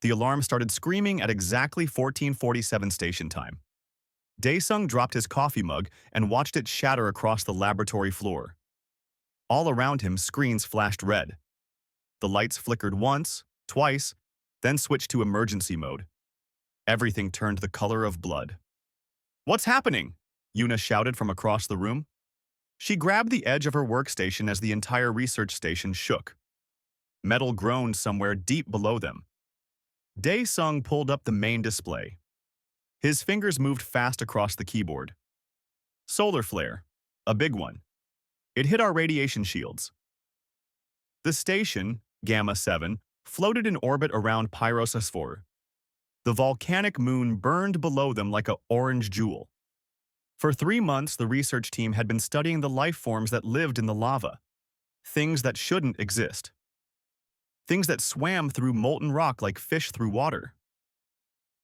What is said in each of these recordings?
The alarm started screaming at exactly 14:47 station time. Daesung dropped his coffee mug and watched it shatter across the laboratory floor. All around him, screens flashed red. The lights flickered once, twice, then switched to emergency mode. Everything turned the color of blood. "What's happening?" Yuna shouted from across the room. She grabbed the edge of her workstation as the entire research station shook. Metal groaned somewhere deep below them. Daesung pulled up the main display. His fingers moved fast across the keyboard. Solar flare. A big one. It hit our radiation shields. The station, Gamma 7, floated in orbit around Pyrosus 4. The volcanic moon burned below them like an orange jewel. For 3 months, the research team had been studying the life forms that lived in the lava. Things that shouldn't exist. Things that swam through molten rock like fish through water.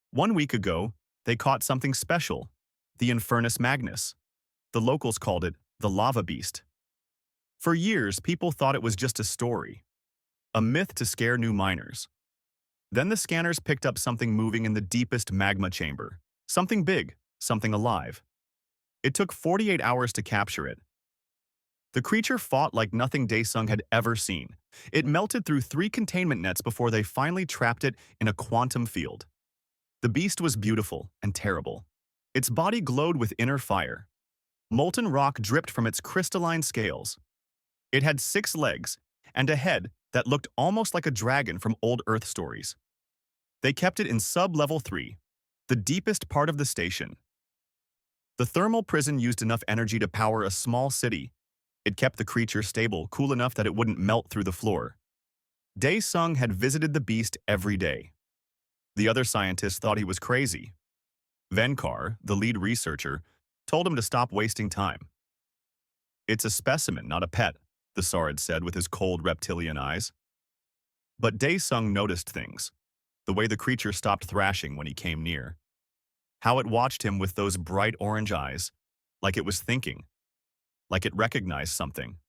1 week ago, they caught something special, the Infernus Magnus. The locals called it the lava beast. For years, people thought it was just a story, a myth to scare new miners. Then the scanners picked up something moving in the deepest magma chamber. Something big, something alive. It took 48 hours to capture it. The creature fought like nothing Daesung had ever seen. It melted through 3 containment nets before they finally trapped it in a quantum field. The beast was beautiful and terrible. Its body glowed with inner fire. Molten rock dripped from its crystalline scales. It had 6 legs and a head that looked almost like a dragon from old Earth stories. They kept it in sub-level 3, the deepest part of the station. The thermal prison used enough energy to power a small city. It kept the creature stable, cool enough that it wouldn't melt through the floor. Daesung had visited the beast every day. The other scientists thought he was crazy. Venkar, the lead researcher, told him to stop wasting time. "It's a specimen, not a pet," the Saurid said with his cold reptilian eyes. But Daesung noticed things. The way the creature stopped thrashing when he came near. How it watched him with those bright orange eyes, like it was thinking, like it recognized something.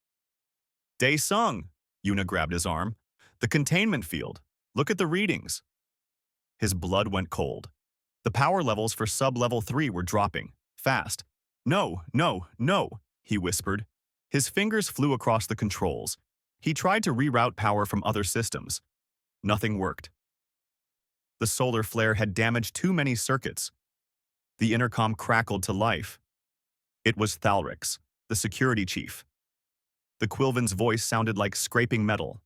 "Daesung!" Yuna grabbed his arm. "The containment field. Look at the readings." His blood went cold. The power levels for sub-level 3 were dropping, fast. "No, no, no," he whispered. His fingers flew across the controls. He tried to reroute power from other systems. Nothing worked. The solar flare had damaged too many circuits. The intercom crackled to life. It was Thalrix, the security chief. The Quilvin's voice sounded like scraping metal.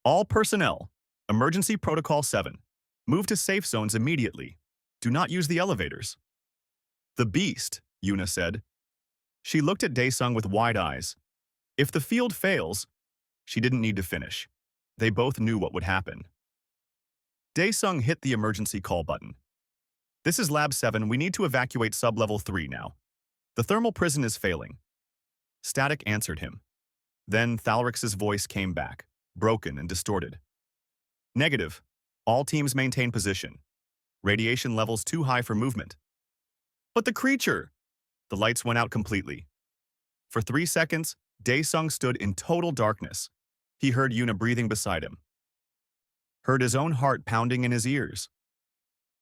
"All personnel, Emergency Protocol 7. Move to safe zones immediately. Do not use the elevators." "The beast," Yuna said. She looked at Daesung with wide eyes. If the field fails, she didn't need to finish. They both knew what would happen. Daesung hit the emergency call button. "This is Lab 7. We need to evacuate sub-level 3 now. The thermal prison is failing." Static answered him. Then Thalrix's voice came back, broken and distorted. "Negative. All teams maintain position. Radiation levels too high for movement." "But the creature!" The lights went out completely. For 3 seconds, Daesung stood in total darkness. He heard Yuna breathing beside him. Heard his own heart pounding in his ears.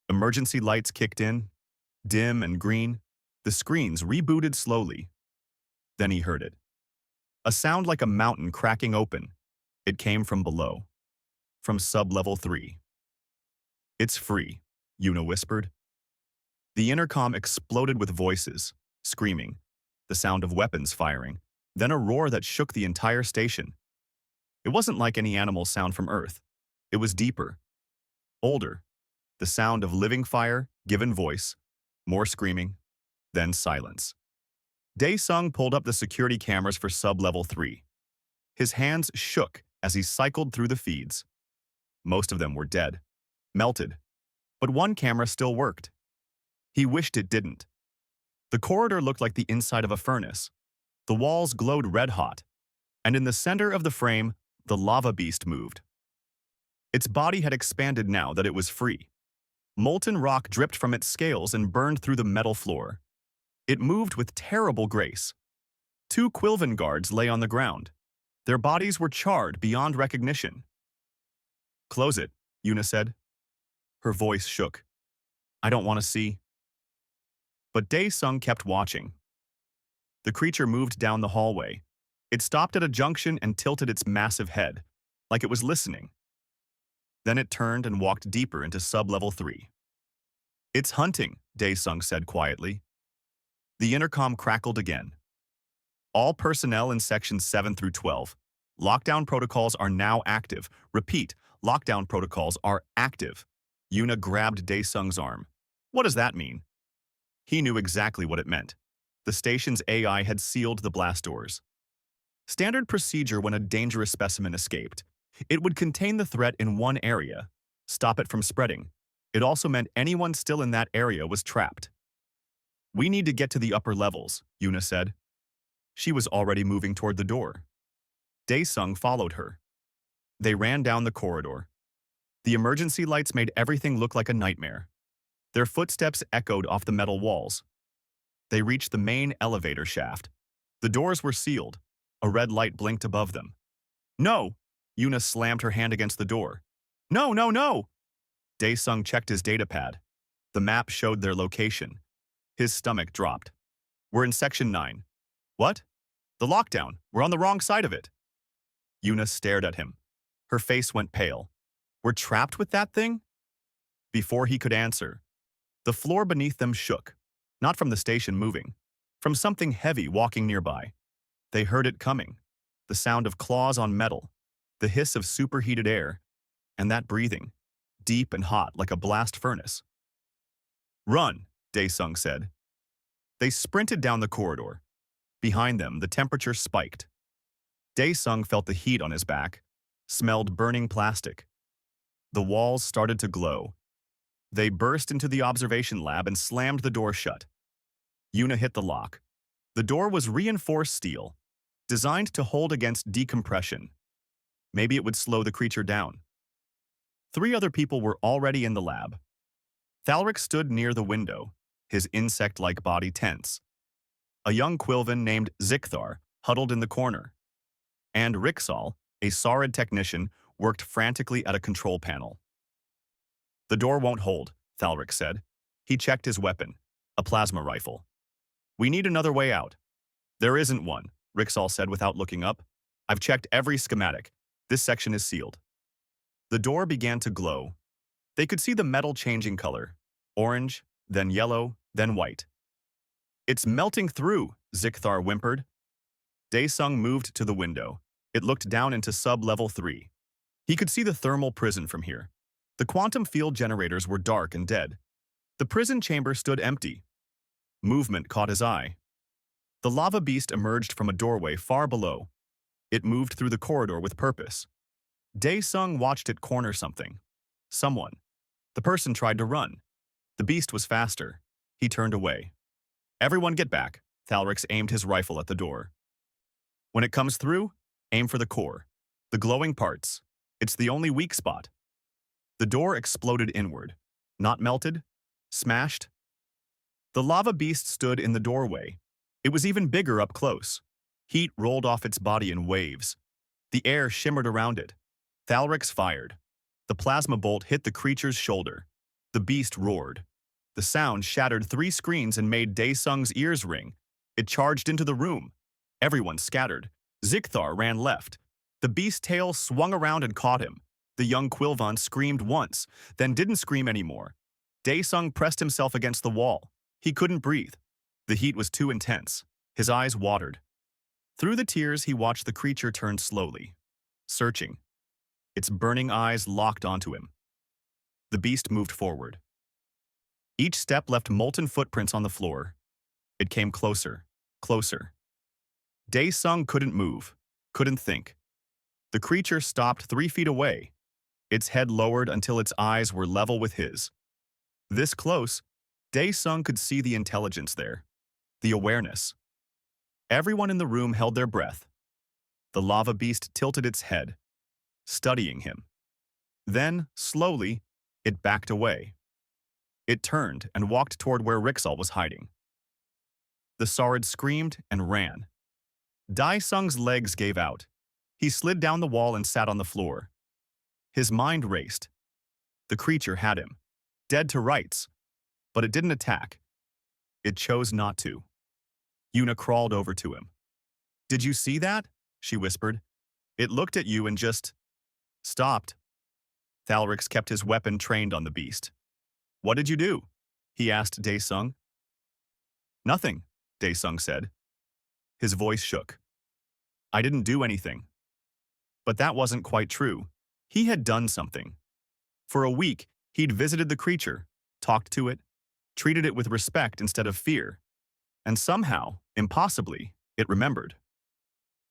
Emergency lights kicked in, dim and green. The screens rebooted slowly. Then he heard it. A sound like a mountain cracking open. It came from below. From sub-level 3. "It's free," Yuna whispered. The intercom exploded with voices, screaming, the sound of weapons firing, then a roar that shook the entire station. It wasn't like any animal sound from Earth. It was deeper, older, the sound of living fire given voice, more screaming, then silence. Daesung pulled up the security cameras for sub-level 3. His hands shook as he cycled through the feeds. Most of them were dead, melted, but one camera still worked. He wished it didn't. The corridor looked like the inside of a furnace. The walls glowed red-hot, and in the center of the frame, the lava beast moved. Its body had expanded now that it was free. Molten rock dripped from its scales and burned through the metal floor. It moved with terrible grace. 2 Quilvin guards lay on the ground. Their bodies were charred beyond recognition. "Close it," Yuna said. Her voice shook. I don't want to see. But Dae-sung kept watching. The creature moved down the hallway. It stopped at a junction and tilted its massive head, like it was listening. Then it turned and walked deeper into sub-level 3. It's hunting, Dae-sung said quietly. The intercom crackled again. All personnel in sections 7 through 12. Lockdown protocols are now active. Repeat, lockdown protocols are active. Yuna grabbed Dae-sung's arm. What does that mean? He knew exactly what it meant. The station's AI had sealed the blast doors. Standard procedure when a dangerous specimen escaped. It would contain the threat in one area, stop it from spreading. It also meant anyone still in that area was trapped. We need to get to the upper levels, Yuna said. She was already moving toward the door. Dae-sung followed her. They ran down the corridor. The emergency lights made everything look like a nightmare. Their footsteps echoed off the metal walls. They reached the main elevator shaft. The doors were sealed. A red light blinked above them. No! Yuna slammed her hand against the door. No, no, no! Dae-sung checked his datapad. The map showed their location. His stomach dropped. We're in Section 9. What? The lockdown. We're on the wrong side of it. Yuna stared at him. Her face went pale. We're trapped with that thing? Before he could answer, the floor beneath them shook. Not from the station moving. From something heavy walking nearby. They heard it coming. The sound of claws on metal. The hiss of superheated air. And that breathing. Deep and hot like a blast furnace. Run, Dae-sung said. They sprinted down the corridor. Behind them, the temperature spiked. Dae-sung felt the heat on his back, smelled burning plastic. The walls started to glow. They burst into the observation lab and slammed the door shut. Yuna hit the lock. The door was reinforced steel, designed to hold against decompression. Maybe it would slow the creature down. 3 other people were already in the lab. Thalric stood near the window, his insect-like body tense. A young Quilvan named Zikthar huddled in the corner. And Rixal, a Saurid technician, worked frantically at a control panel. The door won't hold, Thalric said. He checked his weapon, a plasma rifle. We need another way out. There isn't one, Rixal said without looking up. I've checked every schematic. This section is sealed. The door began to glow. They could see the metal changing color. Orange, then yellow, then white. It's melting through, Zikthar whimpered. Dae-sung moved to the window. It looked down into sub-level 3. He could see the thermal prison from here. The quantum field generators were dark and dead. The prison chamber stood empty. Movement caught his eye. The lava beast emerged from a doorway far below. It moved through the corridor with purpose. Dae-sung watched it corner something. Someone. The person tried to run. The beast was faster. He turned away. Everyone get back. Thalrix aimed his rifle at the door. When it comes through, aim for the core. The glowing parts. It's the only weak spot. The door exploded inward. Not melted. Smashed. The lava beast stood in the doorway. It was even bigger up close. Heat rolled off its body in waves. The air shimmered around it. Thalrix fired. The plasma bolt hit the creature's shoulder. The beast roared. The sound shattered 3 screens and made Dae-sung's ears ring. It charged into the room. Everyone scattered. Zikthar ran left. The beast's tail swung around and caught him. The young Quilvan screamed once, then didn't scream anymore. Dae-sung pressed himself against the wall. He couldn't breathe. The heat was too intense. His eyes watered. Through the tears, he watched the creature turn slowly, searching. Its burning eyes locked onto him. The beast moved forward. Each step left molten footprints on the floor. It came closer, closer. Dae-sung couldn't move, couldn't think. The creature stopped 3 feet away. Its head lowered until its eyes were level with his. This close, Dae-sung could see the intelligence there, the awareness. Everyone in the room held their breath. The lava beast tilted its head, studying him. Then, slowly, it backed away. It turned and walked toward where Rixal was hiding. The Saurid screamed and ran. Dae-sung's legs gave out. He slid down the wall and sat on the floor. His mind raced. The creature had him. dead to rights. But it didn't attack. It chose not to. Una crawled over to him. "Did you see that?" she whispered. "It looked at you and just stopped." Thalrix kept his weapon trained on the beast. "What did you do?" he asked Dae-sung. "Nothing," Dae-sung said. His voice shook. "I didn't do anything." But that wasn't quite true. He had done something. For a week, he'd visited the creature, talked to it, treated it with respect instead of fear. And somehow, impossibly, it remembered.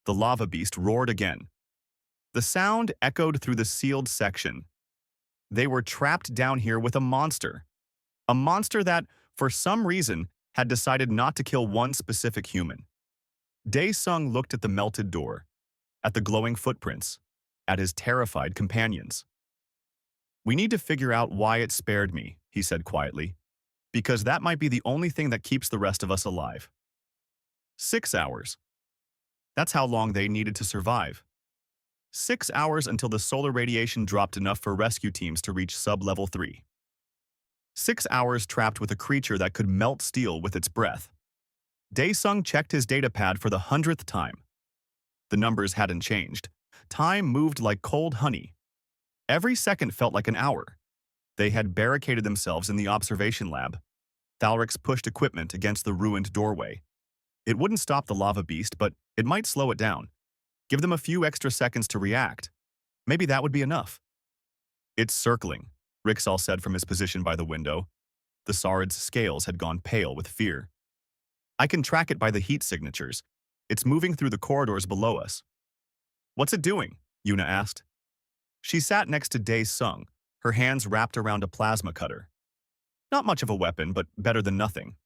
The lava beast roared again. The sound echoed through the sealed section. They were trapped down here with a monster. A monster that, for some reason, had decided not to kill one specific human. Dae-sung looked at the melted door, at the glowing footprints, at his terrified companions. "We need to figure out why it spared me," he said quietly, "because that might be the only thing that keeps the rest of us alive." 6 hours. That's how long they needed to survive. 6 hours until the solar radiation dropped enough for rescue teams to reach sub-level 3. 6 hours trapped with a creature that could melt steel with its breath. Dae-sung checked his datapad for the 100th time. The numbers hadn't changed. Time moved like cold honey. Every second felt like an hour. They had barricaded themselves in the observation lab. Thalrix pushed equipment against the ruined doorway. It wouldn't stop the lava beast, but it might slow it down. Give them a few extra seconds to react. Maybe that would be enough. "It's circling," Rixall said from his position by the window. The Sard's scales had gone pale with fear. "I can track it by the heat signatures. It's moving through the corridors below us." "What's it doing?" Una asked. She sat next to Dae-sung, her hands wrapped around a plasma cutter. Not much of a weapon, but better than nothing.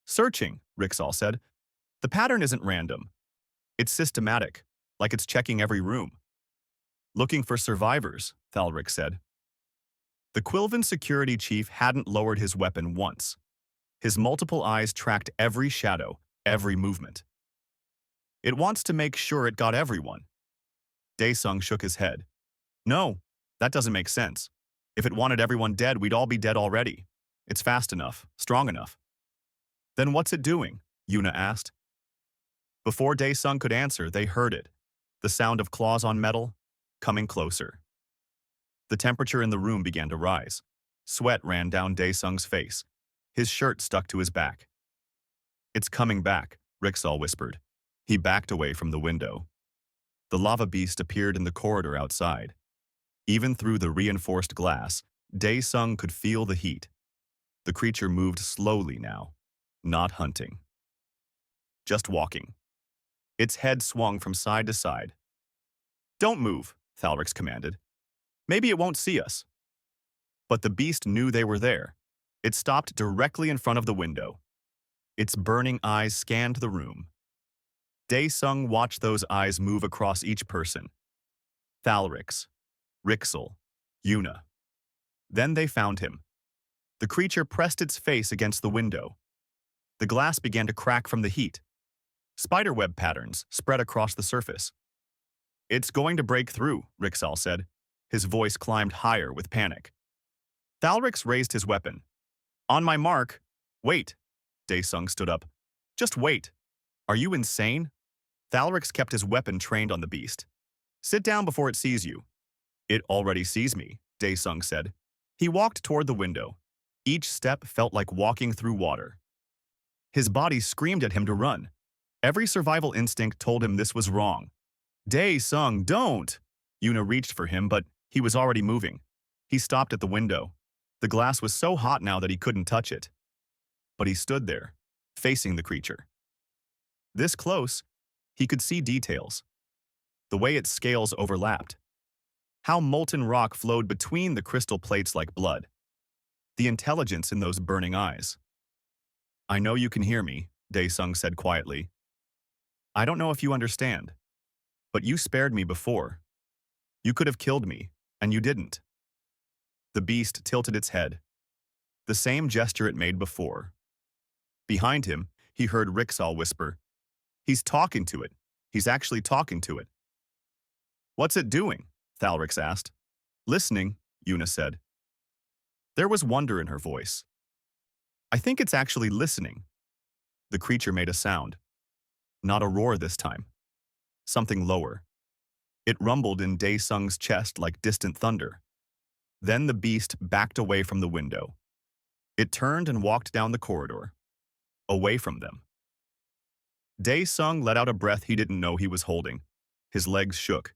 "Searching," Rixall said. "The pattern isn't random. It's systematic, like it's checking every room." "Looking for survivors," Thalrix said. The Quilvan security chief hadn't lowered his weapon once. His multiple eyes tracked every shadow, every movement. "It wants to make sure it got everyone." Dae-sung shook his head. "No, that doesn't make sense. If it wanted everyone dead, we'd all be dead already. It's fast enough, strong enough." "Then what's it doing?" Una asked. Before Dae-sung could answer, they heard it. The sound of claws on metal, coming closer. The temperature in the room began to rise. Sweat ran down Dae-sung's face. His shirt stuck to his back. "It's coming back," Rixall whispered. He backed away from the window. The lava beast appeared in the corridor outside. Even through the reinforced glass, Dae-sung could feel the heat. The creature moved slowly now, not hunting. Just walking. Its head swung from side to side. "Don't move," Thalrix commanded. "Maybe it won't see us." But the beast knew they were there. It stopped directly in front of the window. Its burning eyes scanned the room. Dae-sung watched those eyes move across each person. Thalrix, Rixall, Una. Then they found him. The creature pressed its face against the window. The glass began to crack from the heat. Spiderweb patterns spread across the surface. "It's going to break through," Rixall said. His voice climbed higher with panic. Thalrix raised his weapon. "On my mark." "Wait." Dae-sung stood up. "Just wait. Are you insane?" Thalrix kept his weapon trained on the beast. "Sit down before it sees you." "It already sees me," Dae-sung said. He walked toward the window. Each step felt like walking through water. His body screamed at him to run. Every survival instinct told him this was wrong. "Dae-sung, don't!" Una reached for him, but he was already moving. He stopped at the window. The glass was so hot now that he couldn't touch it. But he stood there, facing the creature. This close, he could see details. The way its scales overlapped. How molten rock flowed between the crystal plates like blood. The intelligence in those burning eyes. "I know you can hear me," Dae-sung said quietly. "I don't know if you understand, but you spared me before. You could have killed me, and you didn't." The beast tilted its head. The same gesture it made before. Behind him, he heard Rixall whisper, "He's talking to it. He's actually talking to it." "What's it doing?" Thalrix asked. "Listening," Una said. There was wonder in her voice. I think it's actually listening. The creature made a sound. Not a roar this time. Something lower. It rumbled in Dae-sung's chest like distant thunder. Then the beast backed away from the window. It turned and walked down the corridor, away from them. Dae-sung let out a breath he didn't know he was holding. His legs shook.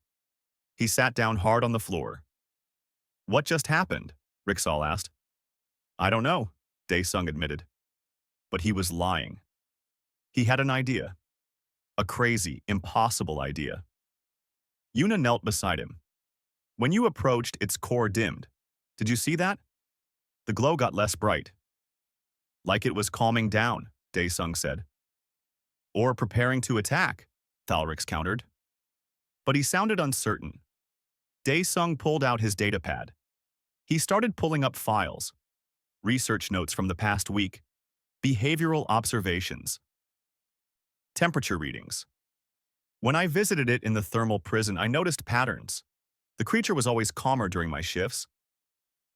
He sat down hard on the floor. What just happened? Rixall asked. I don't know, Dae-sung admitted. But he was lying. He had an idea. A crazy, impossible idea. Yuna knelt beside him. When you approached, its core dimmed. Did you see that? The glow got less bright. Like it was calming down, Dae-sung said. Or preparing to attack, Thalrix countered. But he sounded uncertain. Dae-sung pulled out his datapad. He started pulling up files, research notes from the past week, behavioral observations, temperature readings. When I visited it in the thermal prison, I noticed patterns. The creature was always calmer during my shifts.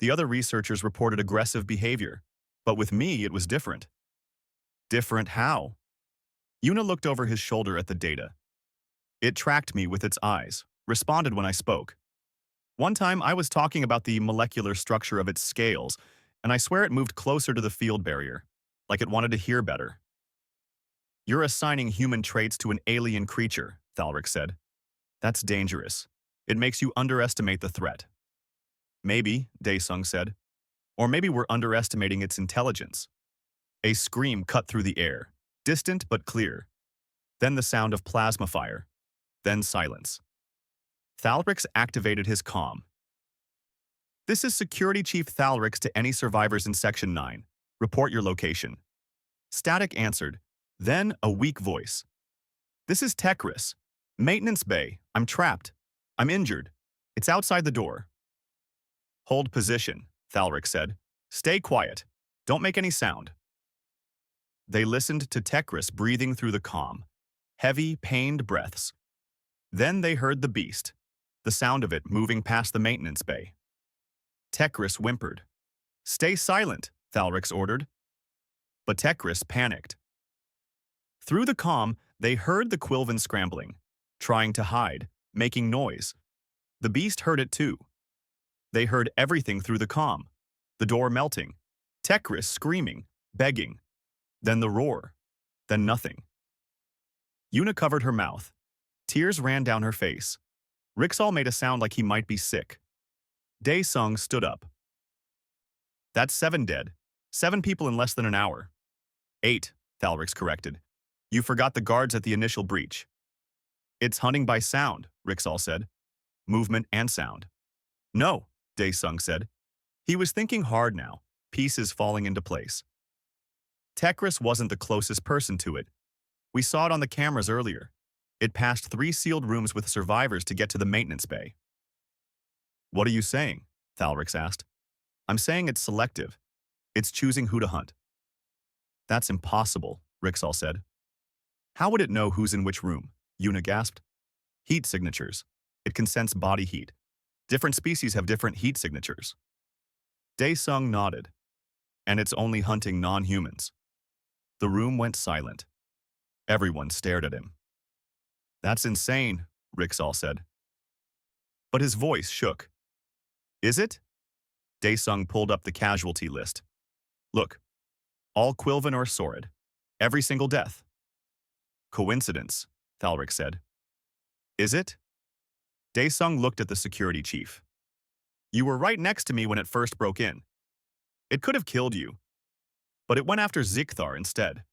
The other researchers reported aggressive behavior, but with me it was different. Different how? Yuna looked over his shoulder at the data. It tracked me with its eyes, responded when I spoke. One time I was talking about the molecular structure of its scales, and I swear it moved closer to the field barrier, like it wanted to hear better. You're assigning human traits to an alien creature, Thalrix said. That's dangerous. It makes you underestimate the threat. Maybe, Dae-sung said. Or maybe we're underestimating its intelligence. A scream cut through the air, distant but clear. Then the sound of plasma fire. Then silence. Thalrix activated his comm. This is Security Chief Thalrix to any survivors in Section 9. Report your location. Static answered. Then a weak voice. This is Tekris. Maintenance Bay. I'm trapped. I'm injured. It's outside the door. Hold position, Thalrix said. Stay quiet. Don't make any sound. They listened to Tekris breathing through the comm. Heavy, pained breaths. Then they heard the beast, the sound of it moving past the maintenance bay. Tekris whimpered. Stay silent, Thalrix ordered. But Tekris panicked. Through the comm, they heard the Quilvan scrambling, trying to hide, making noise. The beast heard it too. They heard everything through the comm, the door melting, Tekris screaming, begging, then the roar, then nothing. Yuna covered her mouth. Tears ran down her face. Rixall made a sound like he might be sick. Dae-sung stood up. That's 7 dead. 7 people in less than an hour. 8, Thalrix corrected. You forgot the guards at the initial breach. It's hunting by sound, Rixall said. Movement and sound. No, Dae-sung said. He was thinking hard now, pieces falling into place. Tekris wasn't the closest person to it. We saw it on the cameras earlier. It passed 3 sealed rooms with survivors to get to the maintenance bay. What are you saying? Thalrix asked. I'm saying it's selective. It's choosing who to hunt. That's impossible, Rixall said. How would it know who's in which room? Yuna gasped. Heat signatures. It can sense body heat. Different species have different heat signatures. Dae-sung nodded. And it's only hunting non-humans. The room went silent. Everyone stared at him. That's insane, Rixall said. But his voice shook. Is it? Dae-sung pulled up the casualty list. Look, all Quilvan or Saurid. Every single death. Coincidence, Thalrix said. Is it? Dae-sung looked at the security chief. You were right next to me when it first broke in. It could have killed you. But it went after Zikthar instead.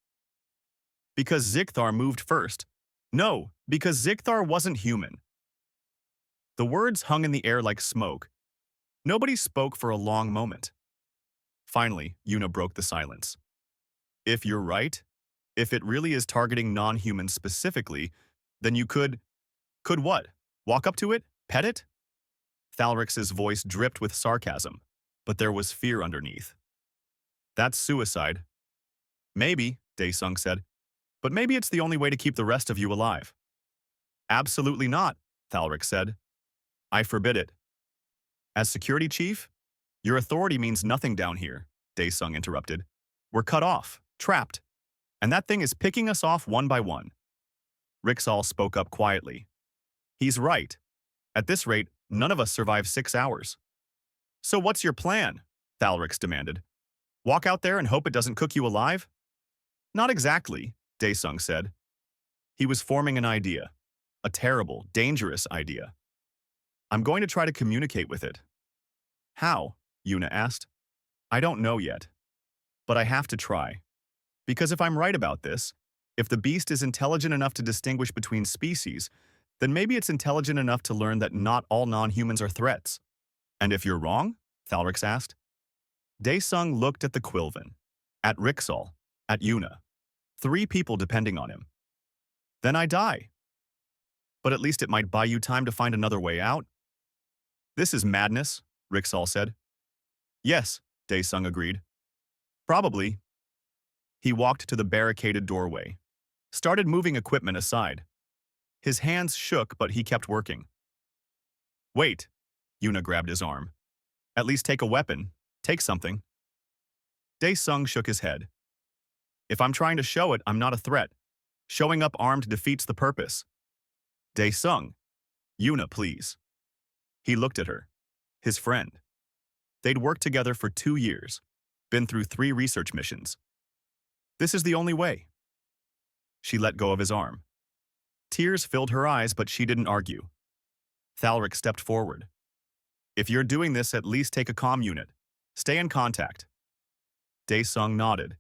Because Zikthar moved first. No, because Zikthar wasn't human. The words hung in the air like smoke. Nobody spoke for a long moment. Finally, Yuna broke the silence. If you're right, if it really is targeting non-humans specifically, then you could what? Walk up to it? Pet it? Thalrix's voice dripped with sarcasm, but there was fear underneath. That's suicide. Maybe, Dae-sung said, but maybe it's the only way to keep the rest of you alive. Absolutely not, Thalrix said. I forbid it. As security chief, Your authority means nothing down here, Daesung interrupted. We're cut off, trapped, and that thing is picking us off one by one. Rixall spoke up quietly. He's right. At this rate, none of us survive 6 hours. So what's your plan? Thalrix demanded. Walk out there and hope it doesn't cook you alive? Not exactly, Daesung said. He was forming an idea. A terrible, dangerous idea. I'm going to try to communicate with it. How? Yuna asked. I don't know yet. But I have to try. Because if I'm right about this, if the beast is intelligent enough to distinguish between species, then maybe it's intelligent enough to learn that not all non-humans are threats. And if you're wrong? Thalrix asked. Daesung looked at the Quilvan, at Rixall, at Yuna. 3 people depending on him. Then I die. But at least it might buy you time to find another way out. This is madness, Rixall said. Yes, Daesung agreed. Probably. He walked to the barricaded doorway, started moving equipment aside. His hands shook, but he kept working. Wait, Yuna grabbed his arm. At least take a weapon. Take something. Daesung shook his head. If I'm trying to show it, I'm not a threat. Showing up armed defeats the purpose. Daesung. Yuna, please. He looked at her. His friend. They'd worked together for 2 years, been through 3 research missions. This is the only way. She let go of his arm. Tears filled her eyes, but she didn't argue. Thalrix stepped forward. If you're doing this, at least take a comm unit. Stay in contact. Daesung nodded.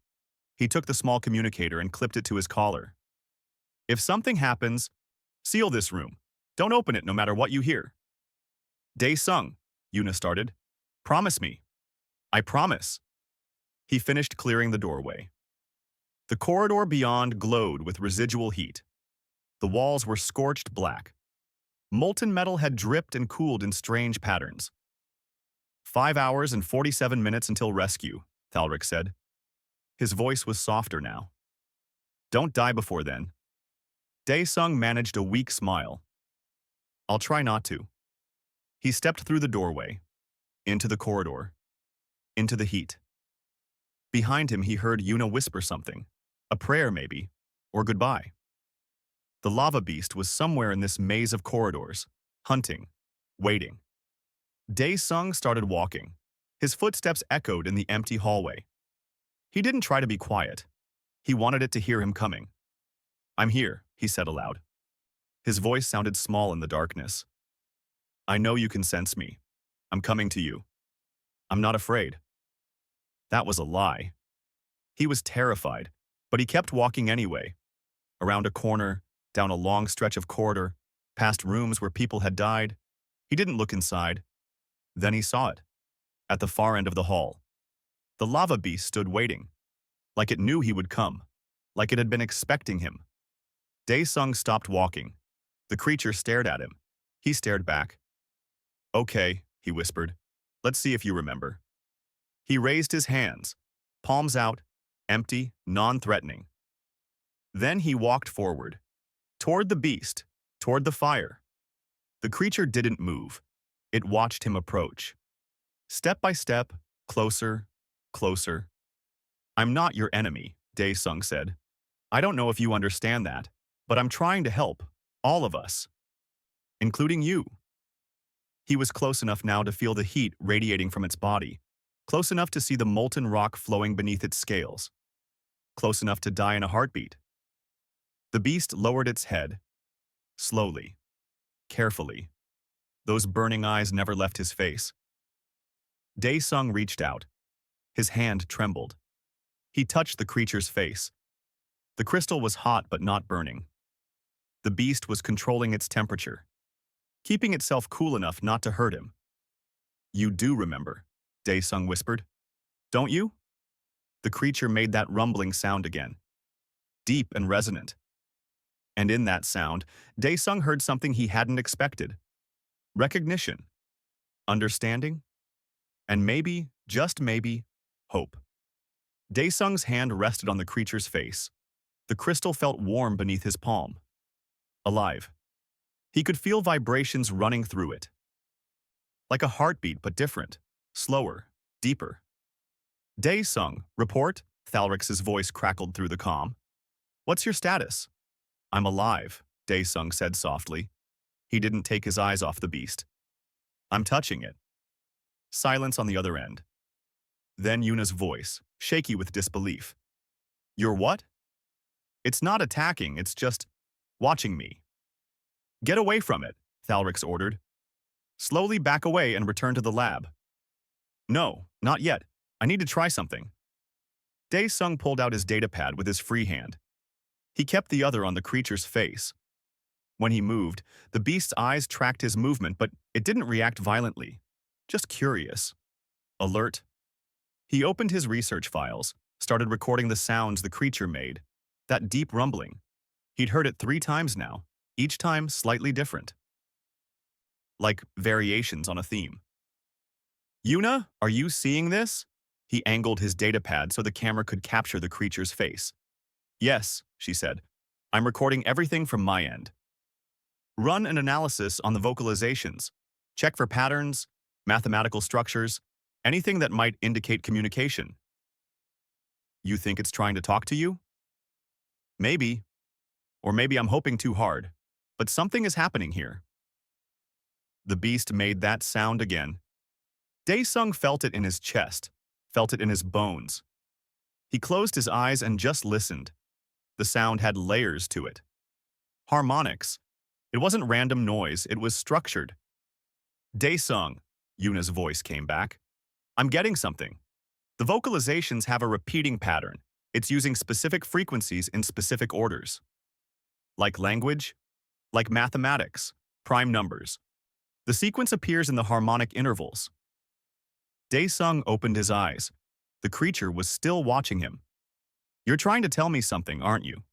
He took the small communicator and clipped it to his collar. If something happens, seal this room. Don't open it no matter what you hear. Daesung, Yuna started. Promise me. I promise. He finished clearing the doorway. The corridor beyond glowed with residual heat. The walls were scorched black. Molten metal had dripped and cooled in strange patterns. 5 hours and 47 minutes until rescue, Thalrix said. His voice was softer now. Don't die before then. Daesung managed a weak smile. I'll try not to. He stepped through the doorway, into the corridor, into the heat. Behind him, he heard Yuna whisper something, a prayer maybe, or goodbye. The lava beast was somewhere in this maze of corridors, hunting, waiting. Daesung started walking. His footsteps echoed in the empty hallway. He didn't try to be quiet. He wanted it to hear him coming. I'm here, he said aloud. His voice sounded small in the darkness. I know you can sense me. I'm coming to you. I'm not afraid. That was a lie. He was terrified, but he kept walking anyway. Around a corner, down a long stretch of corridor, past rooms where people had died. He didn't look inside. Then he saw it. At the far end of the hall. The lava beast stood waiting. Like it knew he would come. Like it had been expecting him. Daesung stopped walking. The creature stared at him. He stared back. Okay, he whispered. Let's see if you remember. He raised his hands, palms out, empty, non-threatening. Then he walked forward, toward the beast, toward the fire. The creature didn't move. It watched him approach. Step by step, closer, closer. I'm not your enemy, Daesung said. I don't know if you understand that, but I'm trying to help, all of us. Including you. He was close enough now to feel the heat radiating from its body, close enough to see the molten rock flowing beneath its scales, close enough to die in a heartbeat. The beast lowered its head, slowly, carefully. Those burning eyes never left his face. Daesung reached out. His hand trembled. He touched the creature's face. The crystal was hot but not burning. The beast was controlling its temperature, keeping itself cool enough not to hurt him. You do remember, Daesung whispered. Don't you? The creature made that rumbling sound again, deep and resonant. And in that sound, Daesung heard something he hadn't expected. Recognition, understanding, and maybe, just maybe, hope. Daesung's hand rested on the creature's face. The crystal felt warm beneath his palm. Alive. He could feel vibrations running through it. Like a heartbeat, but different, slower, deeper. Dae-sung, report? Thalrix's voice crackled through the comm. What's your status? I'm alive, Dae-sung said softly. He didn't take his eyes off the beast. I'm touching it. Silence on the other end. Then Yuna's voice, shaky with disbelief. You're what? It's not attacking, it's just watching me. Get away from it, Thalrix ordered. Slowly back away and return to the lab. No, not yet. I need to try something. Dae-sung pulled out his datapad with his free hand. He kept the other on the creature's face. When he moved, the beast's eyes tracked his movement, but it didn't react violently. Just curious. Alert. He opened his research files, started recording the sounds the creature made. That deep rumbling. He'd heard it 3 times now, each time slightly different. Like variations on a theme. Yuna, are you seeing this? He angled his datapad so the camera could capture the creature's face. Yes, she said. I'm recording everything from my end. Run an analysis on the vocalizations. Check for patterns, mathematical structures, anything that might indicate communication. You think it's trying to talk to you? Maybe. Or maybe I'm hoping too hard. But something is happening here. The beast made that sound again. Dae-sung felt it in his chest, felt it in his bones. He closed his eyes and just listened. The sound had layers to it. Harmonics. It wasn't random noise, it was structured. Dae-sung, Yuna's voice came back. I'm getting something. The vocalizations have a repeating pattern. It's using specific frequencies in specific orders. Like language, like mathematics, prime numbers. The sequence appears in the harmonic intervals. Dae-sung opened his eyes. The creature was still watching him. You're trying to tell me something, aren't you?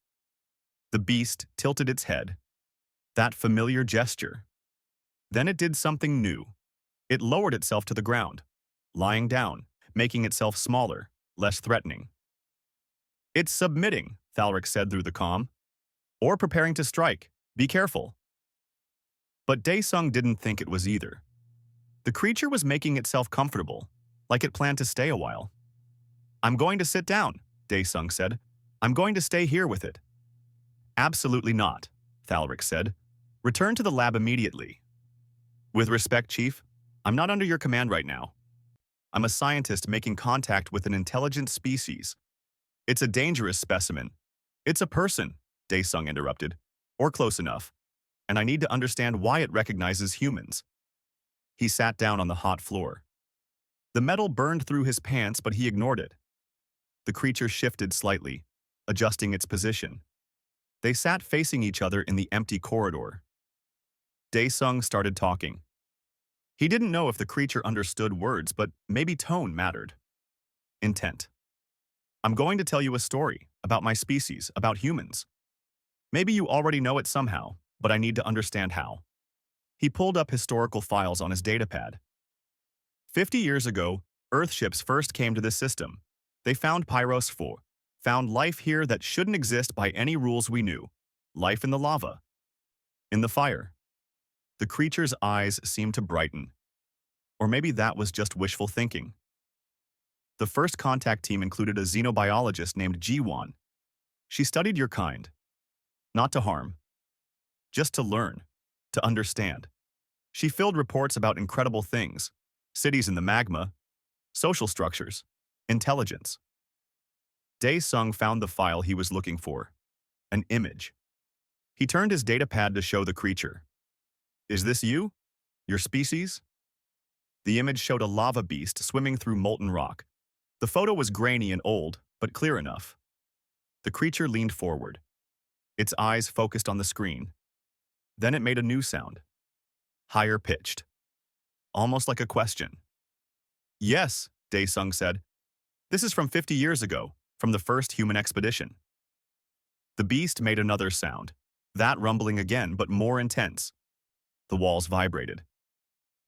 The beast tilted its head. That familiar gesture. Then it did something new. It lowered itself to the ground, lying down, making itself smaller, less threatening. It's submitting, Thalrix said through the comm. Or preparing to strike. Be careful. But Dae-sung didn't think it was either. The creature was making itself comfortable, like it planned to stay a while. I'm going to sit down, Dae-sung said. I'm going to stay here with it. Absolutely not, Thalrix said. Return to the lab immediately. With respect, Chief, I'm not under your command right now. I'm a scientist making contact with an intelligent species. It's a dangerous specimen. It's a person, Dae-sung interrupted. Or close enough. And I need to understand why it recognizes humans. He sat down on the hot floor. The metal burned through his pants, but he ignored it. The creature shifted slightly, adjusting its position. They sat facing each other in the empty corridor. Dae-sung started talking. He didn't know if the creature understood words, but maybe tone mattered. Intent. I'm going to tell you a story about my species, about humans. Maybe you already know it somehow, but I need to understand how. He pulled up historical files on his datapad. 50 years ago, Earthships first came to this system. They found Pyros 4, found life here that shouldn't exist by any rules we knew. Life in the lava. In the fire. The creature's eyes seemed to brighten. Or maybe that was just wishful thinking. The first contact team included a xenobiologist named Ji-won. She studied your kind. Not to harm. Just to learn. To understand. She filled reports about incredible things. Cities in the magma. Social structures. Intelligence. Dae-sung found the file he was looking for. An image. He turned his datapad to show the creature. Is this you? Your species? The image showed a lava beast swimming through molten rock. The photo was grainy and old, but clear enough. The creature leaned forward. Its eyes focused on the screen. Then it made a new sound. Higher pitched. Almost like a question. Yes, Dae-sung said. This is from 50 years ago, from the first human expedition. The beast made another sound. That rumbling again, but more intense. The walls vibrated.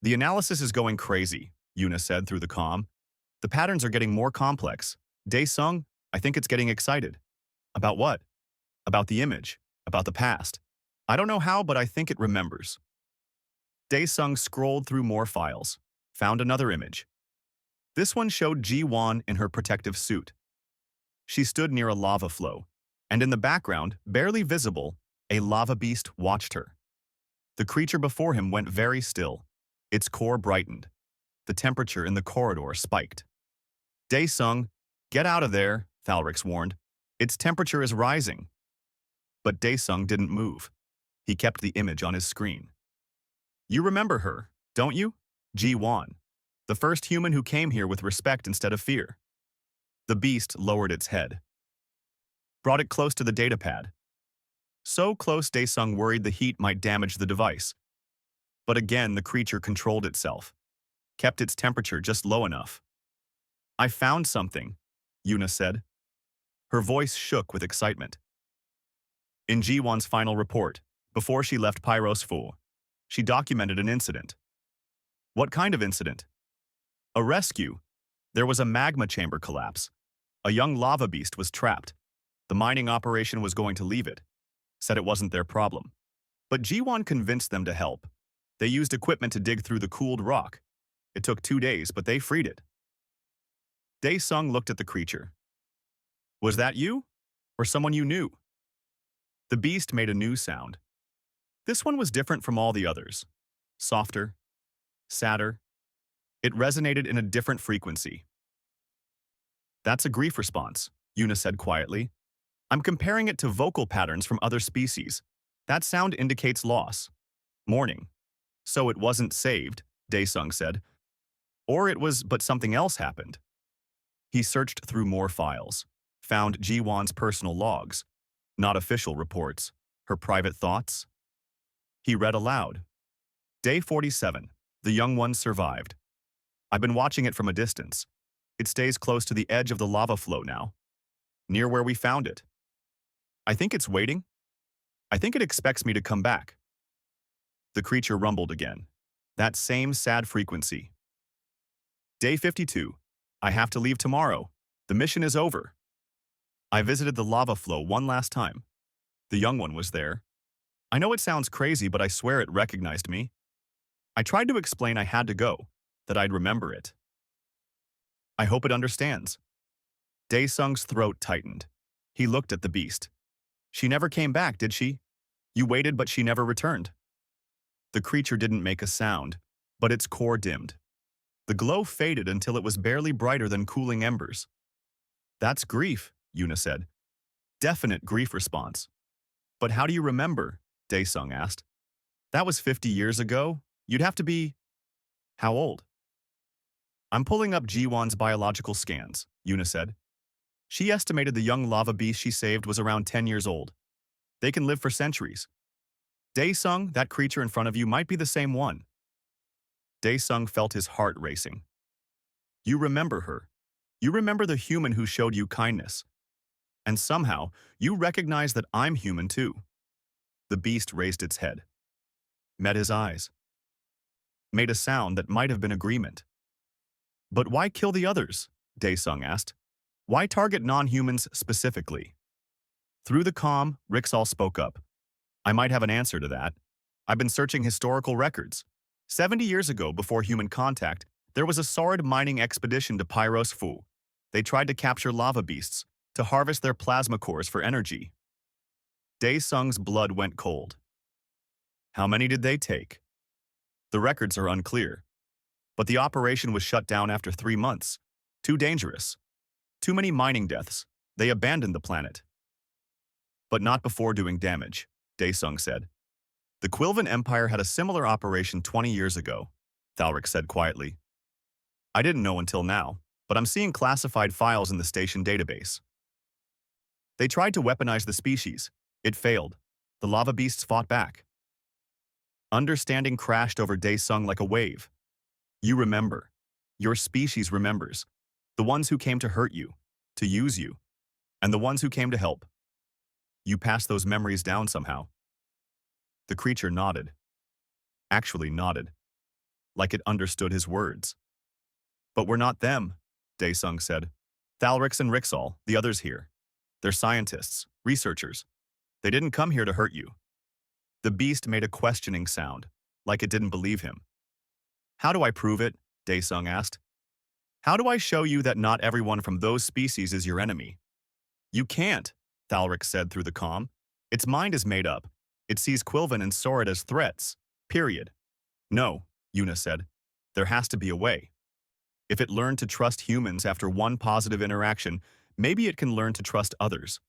The analysis is going crazy, Yuna said through the comm. The patterns are getting more complex. Dae-sung, I think it's getting excited. About what? About the image. About the past. I don't know how, but I think it remembers. Dae-sung scrolled through more files. Found another image. This one showed Ji-won in her protective suit. She stood near a lava flow, and in the background, barely visible, a lava beast watched her. The creature before him went very still. Its core brightened. The temperature in the corridor spiked. Dae-sung, get out of there, Thalrix warned. Its temperature is rising. But Dae-sung didn't move. He kept the image on his screen. You remember her, don't you? Ji-won, the first human who came here with respect instead of fear. The beast lowered its head. Brought it close to the datapad. So close Dae-sung worried the heat might damage the device. But again the creature controlled itself. Kept its temperature just low enough. I found something, Yuna said. Her voice shook with excitement. In Ji-won's final report, before she left Pyros Fu, she documented an incident. What kind of incident? A rescue. There was a magma chamber collapse. A young lava beast was trapped. The mining operation was going to leave it. Said it wasn't their problem. But Ji-won convinced them to help. They used equipment to dig through the cooled rock. It took 2 days, but they freed it. Dae-sung looked at the creature. Was that you? Or someone you knew? The beast made a new sound. This one was different from all the others. Softer. Sadder. It resonated in a different frequency. That's a grief response, Yuna said quietly. I'm comparing it to vocal patterns from other species. That sound indicates loss. Mourning. So it wasn't saved, Dae-sung said. Or it was, but something else happened. He searched through more files, found Ji-won's personal logs, not official reports, her private thoughts. He read aloud. Day 47. The young one survived. I've been watching it from a distance. It stays close to the edge of the lava flow now, near where we found it. I think it's waiting. I think it expects me to come back. The creature rumbled again. That same sad frequency. Day 52. I have to leave tomorrow. The mission is over. I visited the lava flow one last time. The young one was there. I know it sounds crazy, but I swear it recognized me. I tried to explain I had to go, that I'd remember it. I hope it understands. Dae-sung's throat tightened. He looked at the beast. She never came back, did she? You waited, but she never returned. The creature didn't make a sound, but its core dimmed. The glow faded until it was barely brighter than cooling embers. That's grief, Yuna said. Definite grief response. But how do you remember? Dae-sung asked. That was 50 years ago. You'd have to be… How old? I'm pulling up Ji-won's biological scans, Yuna said. She estimated the young lava beast she saved was around 10 years old. They can live for centuries. Dae-sung, that creature in front of you might be the same one. Dae-sung felt his heart racing. You remember her. You remember the human who showed you kindness. And somehow, you recognize that I'm human too. The beast raised its head. Met his eyes. Made a sound that might have been agreement. But why kill the others? Dae-sung asked. Why target non-humans specifically? Through the comm, Rixall spoke up. I might have an answer to that. I've been searching historical records. 70 years ago, before human contact, there was a Saurid mining expedition to Pyros Fu. They tried to capture lava beasts, to harvest their plasma cores for energy. Dae-sung's blood went cold. How many did they take? The records are unclear. But the operation was shut down after 3 months. Too dangerous. Too many mining deaths. They abandoned the planet. But not before doing damage, Dae-sung said. The Quilvan Empire had a similar operation 20 years ago, Thalrix said quietly. I didn't know until now, but I'm seeing classified files in the station database. They tried to weaponize the species. It failed. The lava beasts fought back. Understanding crashed over Dae-sung like a wave. You remember. Your species remembers. The ones who came to hurt you, to use you, and the ones who came to help. You passed those memories down somehow. The creature nodded. Actually nodded. Like it understood his words. But we're not them, Dae-sung said. Thalrix and Rixall, the others here. They're scientists, researchers. They didn't come here to hurt you. The beast made a questioning sound, like it didn't believe him. How do I prove it? Dae-sung asked. How do I show you that not everyone from those species is your enemy? You can't, Thalric said through the comm. Its mind is made up. It sees Quilven and Sorid as threats. Period. No, Una said. There has to be a way. If it learned to trust humans after one positive interaction, maybe it can learn to trust others.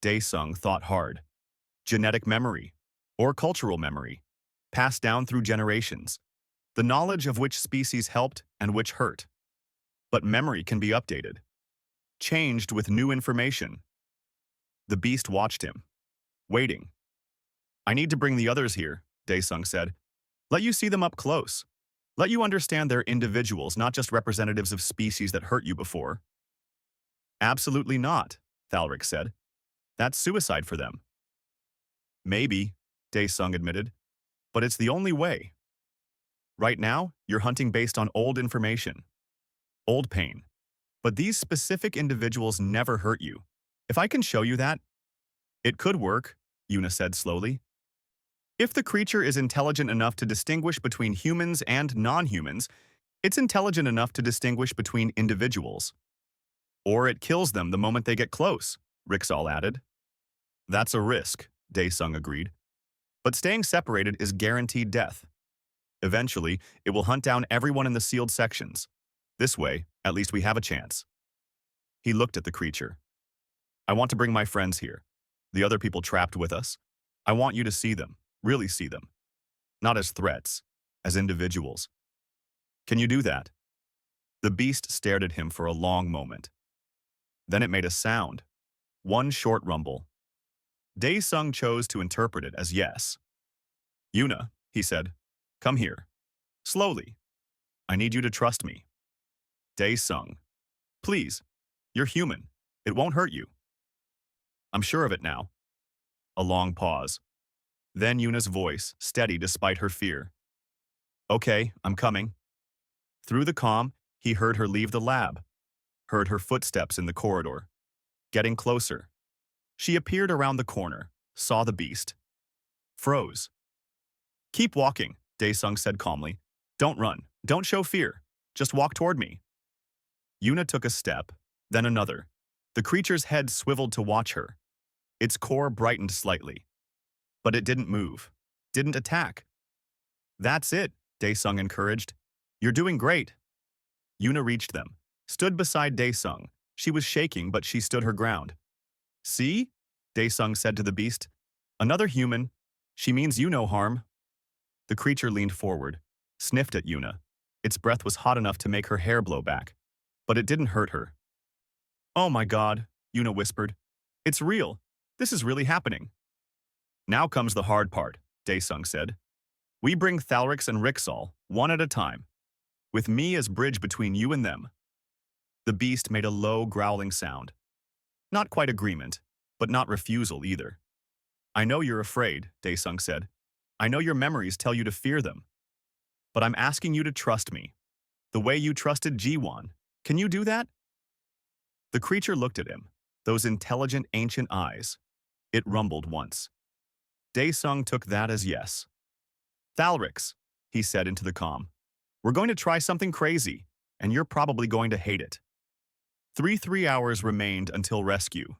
Daesung thought hard. Genetic memory, or cultural memory, passed down through generations, the knowledge of which species helped and which hurt. But memory can be updated, changed with new information. The beast watched him, waiting. I need to bring the others here, Daesung said. Let you see them up close. Let you understand they're individuals, not just representatives of species that hurt you before. Absolutely not, Thalric said. That's suicide for them. Maybe, Daesung admitted, but it's the only way. Right now, you're hunting based on old information, old pain. But these specific individuals never hurt you. If I can show you that, it could work, Una said slowly. If the creature is intelligent enough to distinguish between humans and non-humans, it's intelligent enough to distinguish between individuals. Or it kills them the moment they get close, Rixall added. That's a risk, Daesung agreed. But staying separated is guaranteed death. Eventually, it will hunt down everyone in the sealed sections. This way, at least we have a chance. He looked at the creature. I want to bring my friends here. The other people trapped with us. I want you to see them, really see them. Not as threats, as individuals. Can you do that? The beast stared at him for a long moment. Then it made a sound. One short rumble. Daesung chose to interpret it as yes. Una, he said, come here. Slowly. I need you to trust me. Daesung. Please. You're human. It won't hurt you. I'm sure of it now. A long pause. Then Una's voice, steady despite her fear. Okay, I'm coming. Through the comm, he heard her leave the lab. Heard her footsteps in the corridor. Getting closer. She appeared around the corner, saw the beast. Froze. Keep walking, Daesung said calmly. Don't run. Don't show fear. Just walk toward me. Una took a step, then another. The creature's head swiveled to watch her. Its core brightened slightly. But it didn't move. Didn't attack. That's it, Daesung encouraged. You're doing great. Una reached them. Stood beside Daesung. She was shaking, but she stood her ground. See? Daesung said to the beast. Another human. She means you no harm. The creature leaned forward, sniffed at Una. Its breath was hot enough to make her hair blow back. But it didn't hurt her. Oh my God, Una whispered. It's real. This is really happening. Now comes the hard part, Daesung said. We bring Thalrix and Rixall, one at a time, with me as bridge between you and them. The beast made a low, growling sound. Not quite agreement, but not refusal either. I know you're afraid, Daesung said. I know your memories tell you to fear them. But I'm asking you to trust me. The way you trusted Jiwan. Can you do that? The creature looked at him, those intelligent ancient eyes. It rumbled once. Daesung took that as yes. Thalrix, he said into the comm. We're going to try something crazy, and you're probably going to hate it. 3 hours remained until rescue.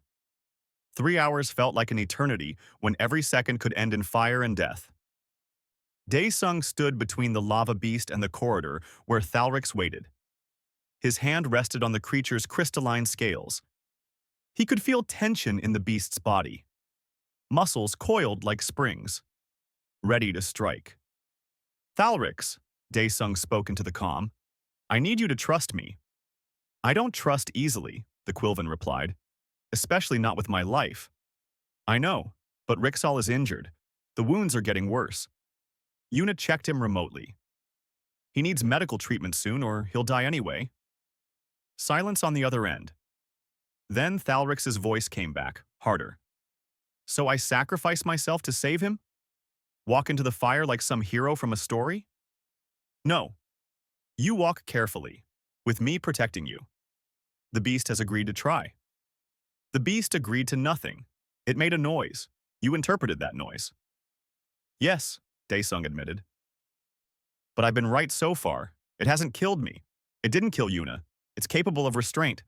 3 hours felt like an eternity when every second could end in fire and death. Daesung stood between the lava beast and the corridor where Thalrix waited. His hand rested on the creature's crystalline scales. He could feel tension in the beast's body. Muscles coiled like springs, ready to strike. Thalrix, Daesung spoke into the comm. I need you to trust me. I don't trust easily, the Quilven replied, especially not with my life. I know, but Rixall is injured. The wounds are getting worse. Una checked him remotely. He needs medical treatment soon or he'll die anyway. Silence on the other end. Then Thalrix's voice came back, harder. So I sacrifice myself to save him? Walk into the fire like some hero from a story? No. You walk carefully, with me protecting you. The beast has agreed to try. The beast agreed to nothing. It made a noise. You interpreted that noise. Yes, Daesung admitted. But I've been right so far. It hasn't killed me. It didn't kill Yuna. It's capable of restraint.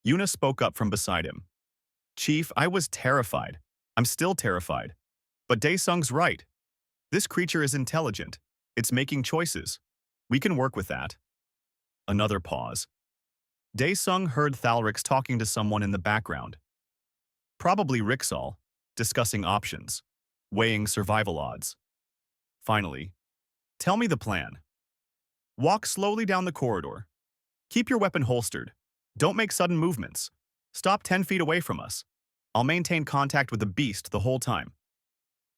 Yuna spoke up from beside him. Chief, I was terrified. I'm still terrified. But Daesung's right. This creature is intelligent. It's making choices. We can work with that. Another pause. Daesung heard Thalrix talking to someone in the background. Probably Rixal, discussing options, weighing survival odds. Finally, tell me the plan. Walk slowly down the corridor. Keep your weapon holstered. Don't make sudden movements. Stop 10 feet away from us. I'll maintain contact with the beast the whole time.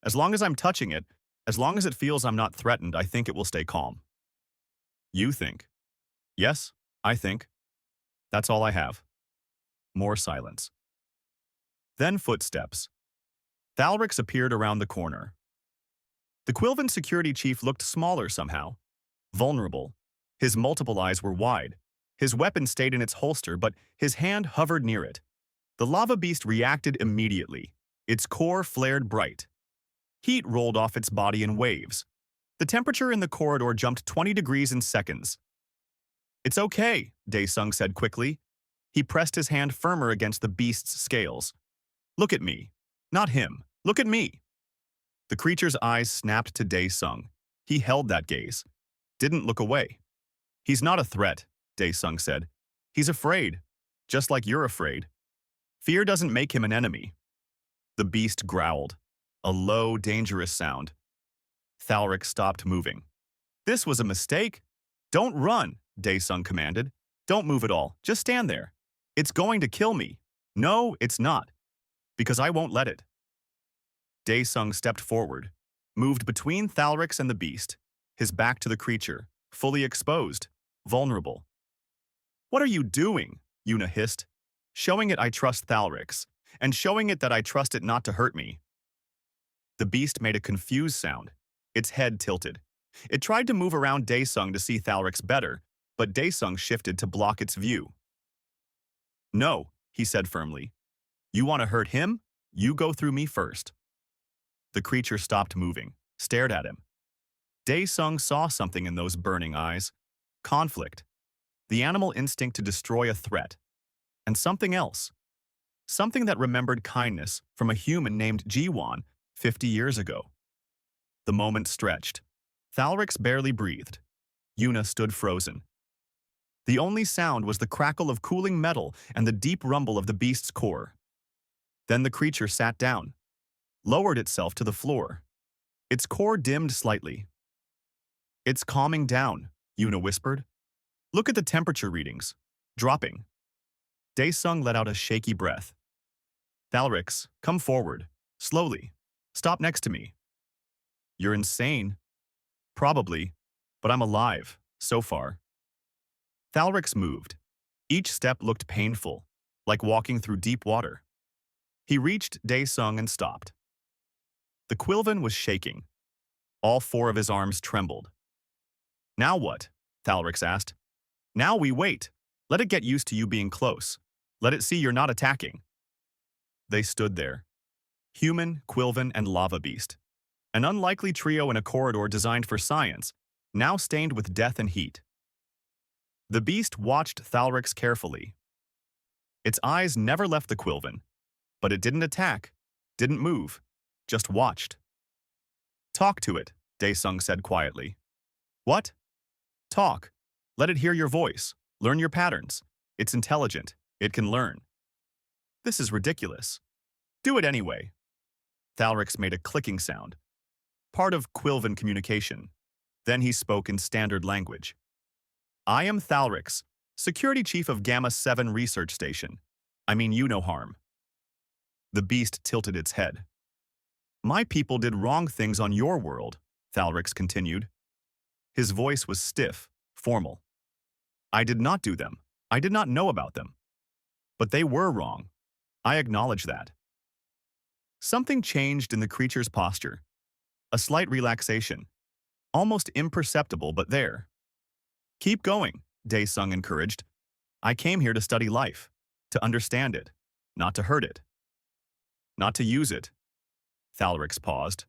As long as I'm touching it, as long as it feels I'm not threatened, I think it will stay calm. You think? Yes, I think. That's all I have. More silence. Then footsteps. Thalrix appeared around the corner. The Quilvan security chief looked smaller somehow. Vulnerable. His multiple eyes were wide. His weapon stayed in its holster, but his hand hovered near it. The lava beast reacted immediately. Its core flared bright. Heat rolled off its body in waves. The temperature in the corridor jumped 20 degrees in seconds. It's okay, Daesung said quickly. He pressed his hand firmer against the beast's scales. Look at me. Not him. Look at me. The creature's eyes snapped to Daesung. He held that gaze. Didn't look away. He's not a threat, Daesung said. He's afraid, just like you're afraid. Fear doesn't make him an enemy. The beast growled, a low, dangerous sound. Thalrix stopped moving. This was a mistake. Don't run, Daesung commanded. Don't move at all. Just stand there. It's going to kill me. No, it's not. Because I won't let it. Daesung stepped forward, moved between Thalrix and the beast, his back to the creature, fully exposed, vulnerable. What are you doing? Yuna hissed. Showing it I trust Thalrix, and showing it that I trust it not to hurt me. The beast made a confused sound. Its head tilted. It tried to move around Daesung to see Thalrix better, but Daesung shifted to block its view. No, he said firmly. You want to hurt him? You go through me first. The creature stopped moving, stared at him. Daesung saw something in those burning eyes. Conflict. The animal instinct to destroy a threat. And something else. Something that remembered kindness from a human named Jiwan 50 years ago. The moment stretched. Thalrix barely breathed. Yuna stood frozen. The only sound was the crackle of cooling metal and the deep rumble of the beast's core. Then the creature sat down, lowered itself to the floor. Its core dimmed slightly. It's calming down, Yuna whispered. Look at the temperature readings. Dropping. Daesung let out a shaky breath. Thalrix, come forward. Slowly. Stop next to me. You're insane. Probably, but I'm alive, so far. Thalrix moved. Each step looked painful, like walking through deep water. He reached Daesung and stopped. The Quilvan was shaking. All four of his arms trembled. Now what? Thalrix asked. Now we wait. Let it get used to you being close. Let it see you're not attacking. They stood there. Human, Quilvan, and lava beast. An unlikely trio in a corridor designed for science, now stained with death and heat. The beast watched Thalrix carefully. Its eyes never left the Quilvan, but it didn't attack, didn't move, just watched. Talk to it, Daesung said quietly. What? Talk. Let it hear your voice, learn your patterns. It's intelligent, it can learn. This is ridiculous. Do it anyway. Thalrix made a clicking sound, part of Quilvan communication. Then he spoke in standard language. I am Thalrix, Security Chief of Gamma 7 Research Station. I mean you no harm. The beast tilted its head. My people did wrong things on your world, Thalrix continued. His voice was stiff, formal. I did not do them. I did not know about them. But they were wrong. I acknowledge that. Something changed in the creature's posture. A slight relaxation. Almost imperceptible, but there. Keep going, Daesung encouraged. I came here to study life, to understand it, not to hurt it. Not to use it. Thalrix paused.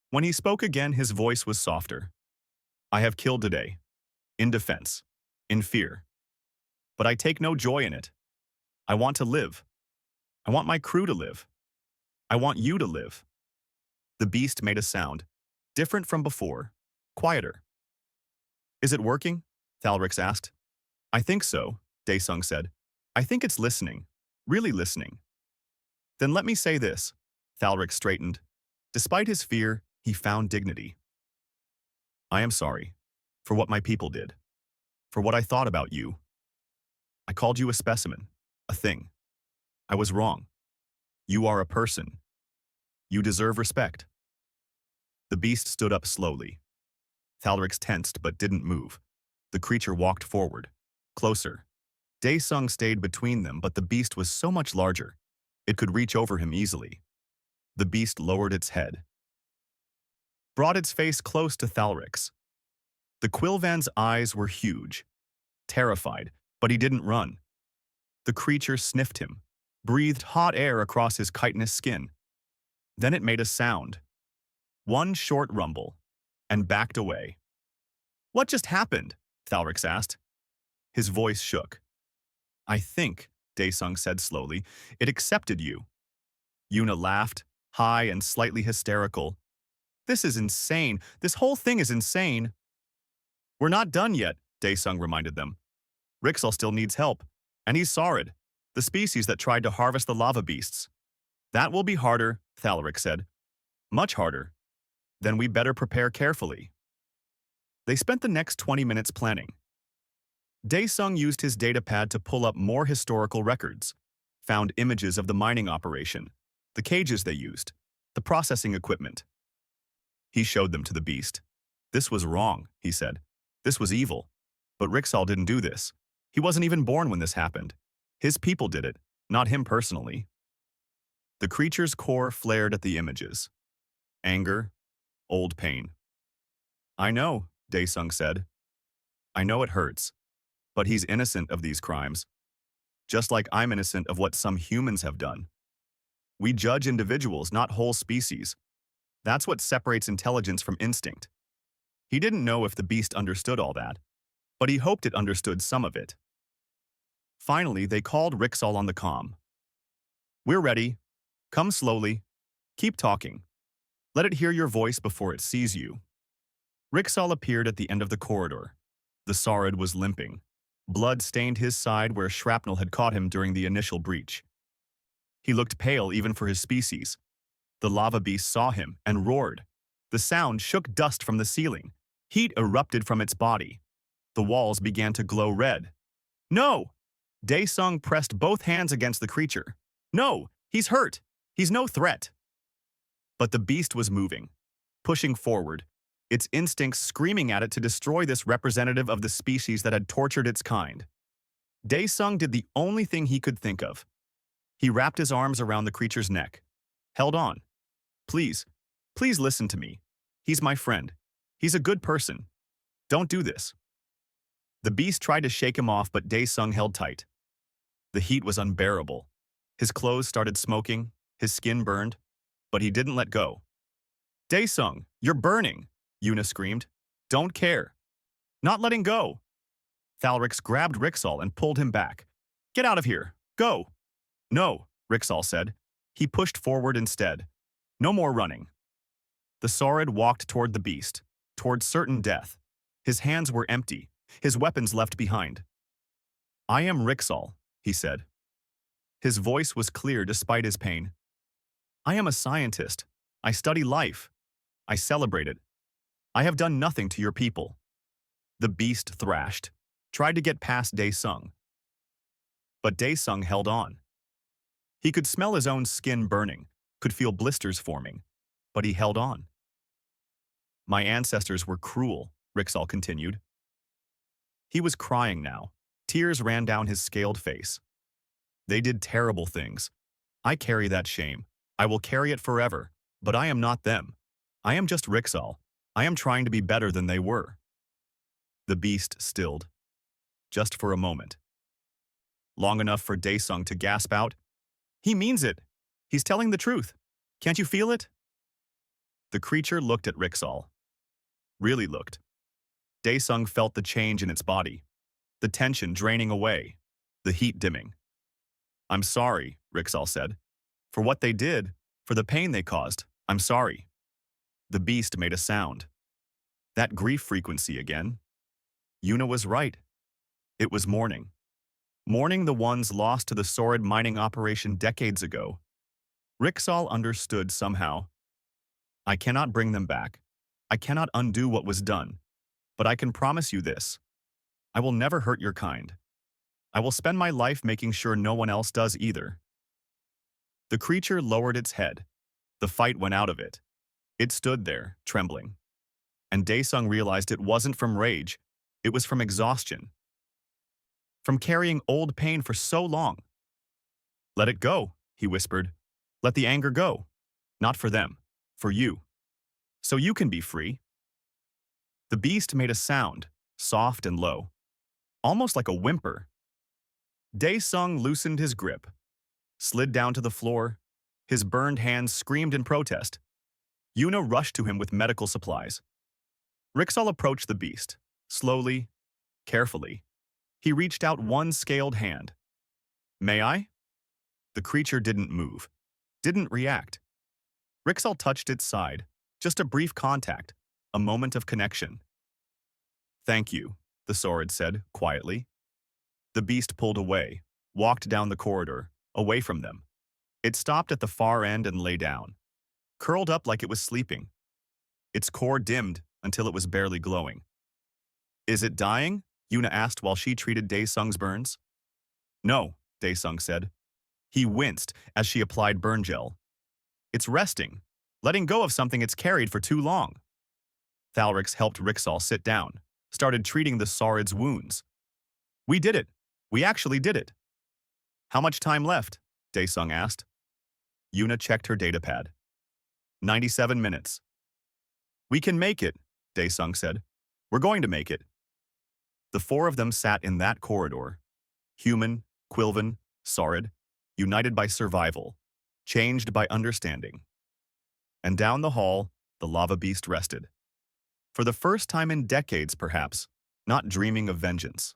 When he spoke again, his voice was softer. I have killed today. In defense. in fear. But I take no joy in it. I want to live. I want my crew to live. I want you to live. The beast made a sound, different from before, quieter. Is it working? Thalrix asked. I think so, Daesung said. I think it's listening, really listening. Then let me say this, Thalrix straightened. Despite his fear, he found dignity. I am sorry for what my people did, for what I thought about you. I called you a specimen, a thing. I was wrong. You are a person. You deserve respect. The beast stood up slowly. Thalrix tensed but didn't move. The creature walked forward, closer. Daesung stayed between them, but the beast was so much larger. It could reach over him easily. The beast lowered its head, brought its face close to Thalrix. The Quillvan's eyes were huge, terrified, but he didn't run. The creature sniffed him, breathed hot air across his chitinous skin. Then it made a sound. One short rumble, and backed away. What just happened? Thalrix asked. His voice shook. I think, Daesung said slowly, it accepted you. Yuna laughed, high and slightly hysterical. This is insane. This whole thing is insane. We're not done yet, Daesung reminded them. Rixal still needs help, and he's Saurid, the species that tried to harvest the lava beasts. That will be harder, Thalrix said. Much harder. Then we better prepare carefully. They spent the next 20 minutes planning. Daesung used his datapad to pull up more historical records, found images of the mining operation, the cages they used, the processing equipment. He showed them to the beast. This was wrong, he said. This was evil. But Rixal didn't do this. He wasn't even born when this happened. His people did it, not him personally. The creature's core flared at the images. Anger, old pain. I know, Daesung said. I know it hurts, but he's innocent of these crimes. Just like I'm innocent of what some humans have done. We judge individuals, not whole species. That's what separates intelligence from instinct. He didn't know if the beast understood all that, but he hoped it understood some of it. Finally, they called Rixal on the comm. We're ready. Come slowly. Keep talking. Let it hear your voice before it sees you. Rixal appeared at the end of the corridor. The Saurid was limping. Blood stained his side where shrapnel had caught him during the initial breach. He looked pale even for his species. The lava beast saw him and roared. The sound shook dust from the ceiling. Heat erupted from its body. The walls began to glow red. No! Daesung pressed both hands against the creature. No! He's hurt! He's no threat! But the beast was moving, pushing forward, its instincts screaming at it to destroy this representative of the species that had tortured its kind. Daesung did the only thing he could think of. He wrapped his arms around the creature's neck, held on. Please, please listen to me. He's my friend. He's a good person. Don't do this. The beast tried to shake him off, but Daesung held tight. The heat was unbearable. His clothes started smoking, his skin burned, but he didn't let go. Daesung, you're burning, Yuna screamed. Don't care. Not letting go. Thalrix grabbed Rixal and pulled him back. Get out of here. Go. No, Rixal said. He pushed forward instead. No more running. The Saurid walked toward the beast, toward certain death. His hands were empty, his weapons left behind. I am Rixal, he said. His voice was clear despite his pain. I am a scientist. I study life. I celebrate it. I have done nothing to your people. The beast thrashed, tried to get past Daesung. But Daesung held on. He could smell his own skin burning, could feel blisters forming, but he held on. My ancestors were cruel, Rixal continued. He was crying now. Tears ran down his scaled face. They did terrible things. I carry that shame. I will carry it forever, but I am not them. I am just Rixal. I am trying to be better than they were. The beast stilled, just for a moment. Long enough for Daesung to gasp out, He means it. He's telling the truth. Can't you feel it? The creature looked at Rixal. Really looked. Daesung felt the change in its body. the tension draining away, the heat dimming. I'm sorry, Rixall said. For what they did, for the pain they caused, I'm sorry. The beast made a sound. That grief frequency again. Una was right. It was mourning. Mourning the ones lost to the sordid mining operation decades ago. Rixall understood somehow. I cannot bring them back. I cannot undo what was done. But I can promise you this. I will never hurt your kind. I will spend my life making sure no one else does either. The creature lowered its head. The fight went out of it. It stood there, trembling. And Daesung realized it wasn't from rage. It was from exhaustion. From carrying old pain for so long. Let it go, he whispered. Let the anger go. Not for them, for you. So you can be free. The beast made a sound, soft and low. Almost like a whimper. Daesung loosened his grip, slid down to the floor. His burned hands screamed in protest. Una rushed to him with medical supplies. Rixall approached the beast, slowly, carefully. He reached out one scaled hand. May I? The creature didn't move, didn't react. Rixall touched its side, just a brief contact, a moment of connection. Thank you, the Saurid said, quietly. The beast pulled away, walked down the corridor, away from them. It stopped at the far end and lay down, curled up like it was sleeping. Its core dimmed until it was barely glowing. Is it dying? Una asked while she treated Daesung's burns. No, Daesung said. He winced as she applied burn gel. It's resting, letting go of something it's carried for too long. Thalrix helped Rixall sit down, started treating the Saurid's wounds. We did it. We actually did it. How much time left? Daesung asked. Una checked her datapad. 97 minutes. We can make it, Daesung said. We're going to make it. The four of them sat in that corridor. Human, Quilvan, Saurid, united by survival, changed by understanding. And down the hall, the lava beast rested. For the first time in decades, perhaps, not dreaming of vengeance.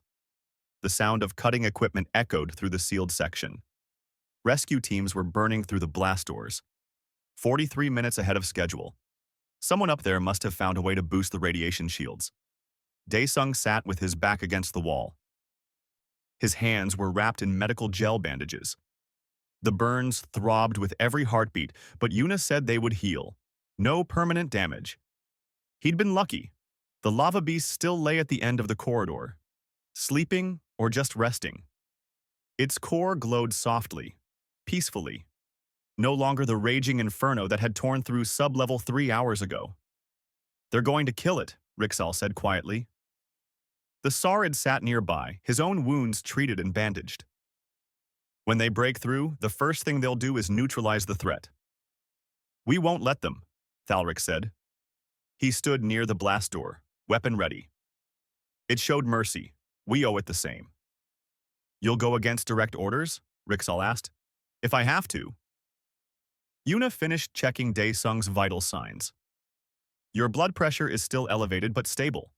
The sound of cutting equipment echoed through the sealed section. Rescue teams were burning through the blast doors. 43 minutes ahead of schedule. Someone up there must have found a way to boost the radiation shields. Daesung sat with his back against the wall. His hands were wrapped in medical gel bandages. The burns throbbed with every heartbeat, but Una said they would heal. No permanent damage. He'd been lucky. The lava beast still lay at the end of the corridor, sleeping or just resting. Its core glowed softly, peacefully. No longer the raging inferno that had torn through sub-level 3 hours ago. They're going to kill it, Rixall said quietly. The Saurid sat nearby, his own wounds treated and bandaged. When they break through, the first thing they'll do is neutralize the threat. We won't let them, Thalrix said. He stood near the blast door, weapon ready. It showed mercy. We owe it the same. You'll go against direct orders? Rixall asked. If I have to. Una finished checking Daesung's vital signs. Your blood pressure is still elevated but stable.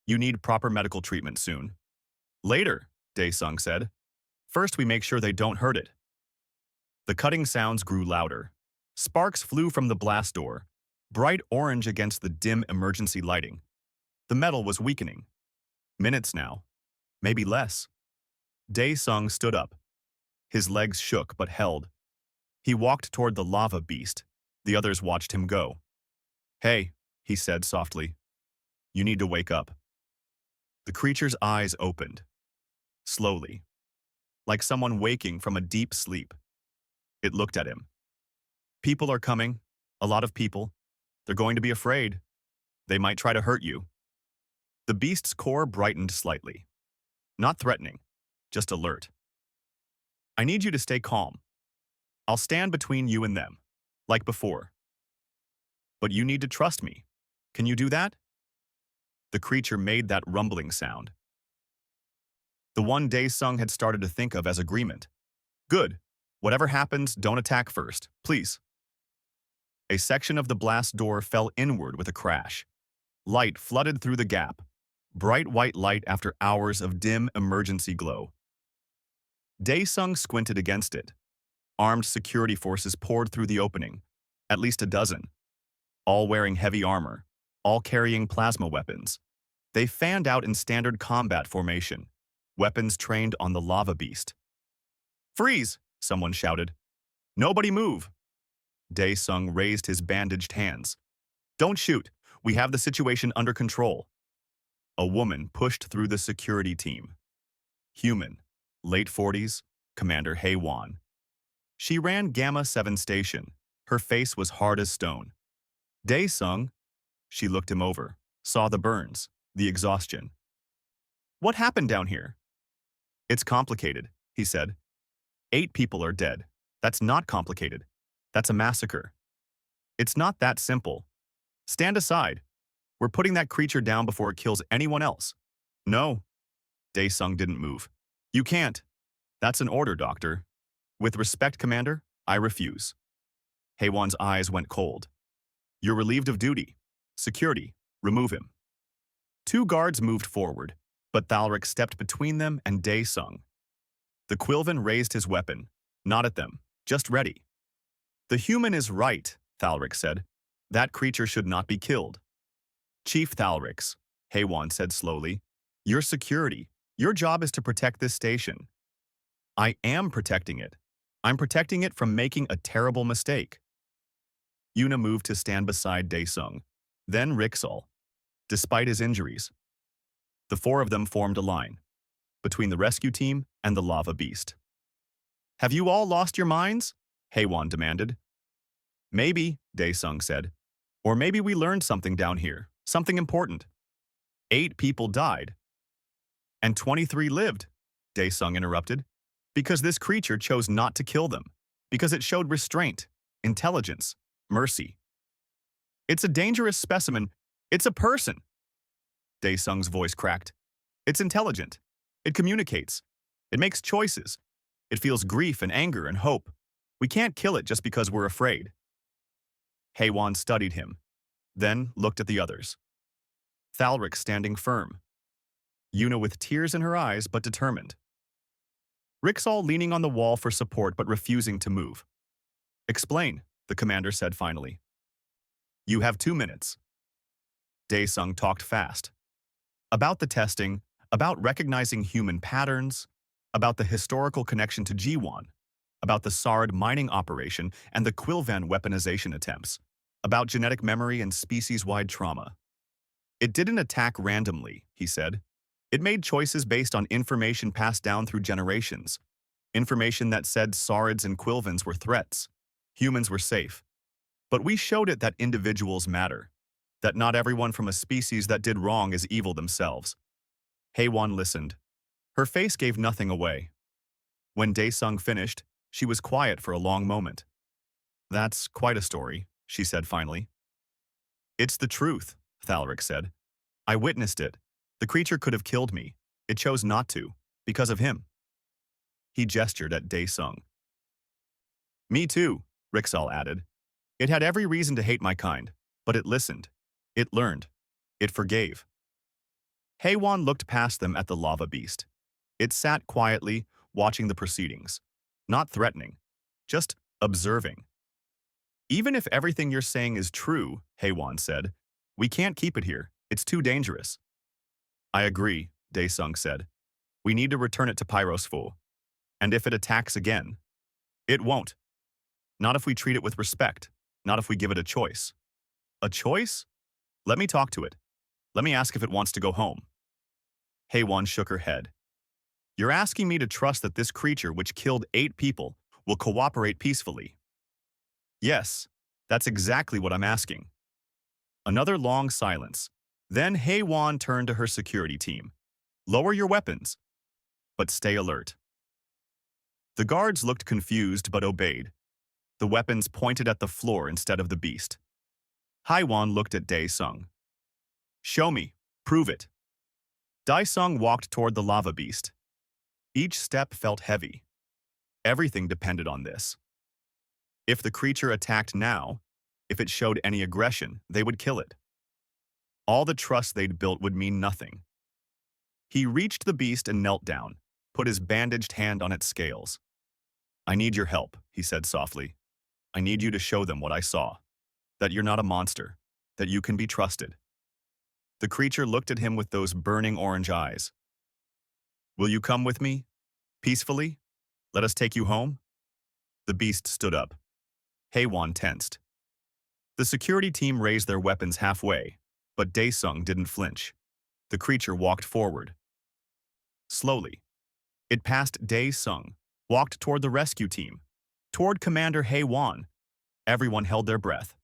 You need proper medical treatment soon. Later, Daesung said. First we make sure they don't hurt it. The cutting sounds grew louder. Sparks flew from the blast door, bright orange against the dim emergency lighting. The metal was weakening. Minutes now. Maybe less. Daesung stood up. His legs shook but held. He walked toward the lava beast. The others watched him go. Hey, he said softly. You need to wake up. The creature's eyes opened. Slowly. Like someone waking from a deep sleep. It looked at him. People are coming. A lot of people. They're going to be afraid. They might try to hurt you. The beast's core brightened slightly. Not threatening, just alert. I need you to stay calm. I'll stand between you and them, like before. But you need to trust me. Can you do that? The creature made that rumbling sound. The one Daesung had started to think of as agreement. Good. Whatever happens, don't attack first, please. A section of the blast door fell inward with a crash. Light flooded through the gap. bright white light after hours of dim emergency glow. Daesung squinted against it. Armed security forces poured through the opening, at least a dozen, all wearing heavy armor, all carrying plasma weapons. They fanned out in standard combat formation, weapons trained on the lava beast. "Freeze!" someone shouted. "Nobody move!" Daesung raised his bandaged hands. "Don't shoot. We have the situation under control." A woman pushed through the security team. Human, late 40s, Commander Heywan. She ran Gamma 7 Station. Her face was hard as stone. Daesung, she looked him over, saw the burns, the exhaustion. "What happened down here?" "It's complicated," he said. 8 people are dead. That's not complicated. That's a massacre. It's not that simple. Stand aside. We're putting that creature down before it kills anyone else. No. Daesung didn't move. "You can't. That's an order, Doctor. With respect, Commander, I refuse." Heywan's eyes went cold. "You're relieved of duty. Security, remove him." 2 guards moved forward, but Thalric stepped between them and Daesung. The Quilvan raised his weapon, not at them, just ready. "The human is right," Thalric said. "That creature should not be killed." "Chief Thalrix," Heywan said slowly, "your security, your job is to protect this station." "I am protecting it. I'm protecting it from making a terrible mistake." Yuna moved to stand beside Daesung, then Rixal, despite his injuries. The 4 of them formed a line, between the rescue team and the lava beast. "Have you all lost your minds?" Heywan demanded. "Maybe," Daesung said. "Or maybe we learned something down here, something important." 8 people died. "And 23 lived," Daesung interrupted. "Because this creature chose not to kill them. Because it showed restraint, intelligence, mercy. It's a dangerous specimen. It's a person." Daesung's voice cracked. "It's intelligent. It communicates. It makes choices. It feels grief and anger and hope. We can't kill it just because we're afraid." Heywan studied him, then looked at the others. Thalric standing firm. Yuna with tears in her eyes but determined. Rixal leaning on the wall for support but refusing to move. "Explain," the commander said finally. "You have 2 minutes." Daesung talked fast. About the testing, about recognizing human patterns, about the historical connection to G1, about the Sard mining operation and the Quilvan weaponization attempts, about genetic memory and species-wide trauma. "It didn't attack randomly," he said. "It made choices based on information passed down through generations, information that said Sards and Quilvans were threats, humans were safe. But we showed it that individuals matter, that not everyone from a species that did wrong is evil themselves." Heywan listened. Her face gave nothing away. When Daesung finished, she was quiet for a long moment. "That's quite a story," she said finally. "It's the truth," Thalric said. "I witnessed it. The creature could have killed me. It chose not to, because of him." He gestured at Daesung. "Me too," Rixal added. "It had every reason to hate my kind, but it listened. It learned. It forgave." Heywan looked past them at the lava beast. It sat quietly, watching the proceedings. Not threatening, just observing. "Even if everything you're saying is true," Heywan said, "we can't keep it here. It's too dangerous." "I agree," Daesung said. "We need to return it to Pyrosful. And if it attacks again, it won't. Not if we treat it with respect, not if we give it a choice." "A choice? Let me talk to it. Let me ask if it wants to go home." Heywan shook her head. "You're asking me to trust that this creature which killed 8 people will cooperate peacefully?" "Yes, that's exactly what I'm asking." Another long silence. Then Heywan turned to her security team. "Lower your weapons, but stay alert." The guards looked confused but obeyed. The weapons pointed at the floor instead of the beast. Heywan looked at Daesung. "Show me. Prove it." Daesung walked toward the lava beast. Each step felt heavy. Everything depended on this. If the creature attacked now, if it showed any aggression, they would kill it. All the trust they'd built would mean nothing. He reached the beast and knelt down, put his bandaged hand on its scales. "I need your help," he said softly. "I need you to show them what I saw. That you're not a monster. That you can be trusted." The creature looked at him with those burning orange eyes. "Will you come with me? Peacefully? Let us take you home?" The beast stood up. Heywan tensed. The security team raised their weapons halfway, but Daesung didn't flinch. The creature walked forward. Slowly. It passed Daesung, walked toward the rescue team, toward Commander Heywan. Everyone held their breath.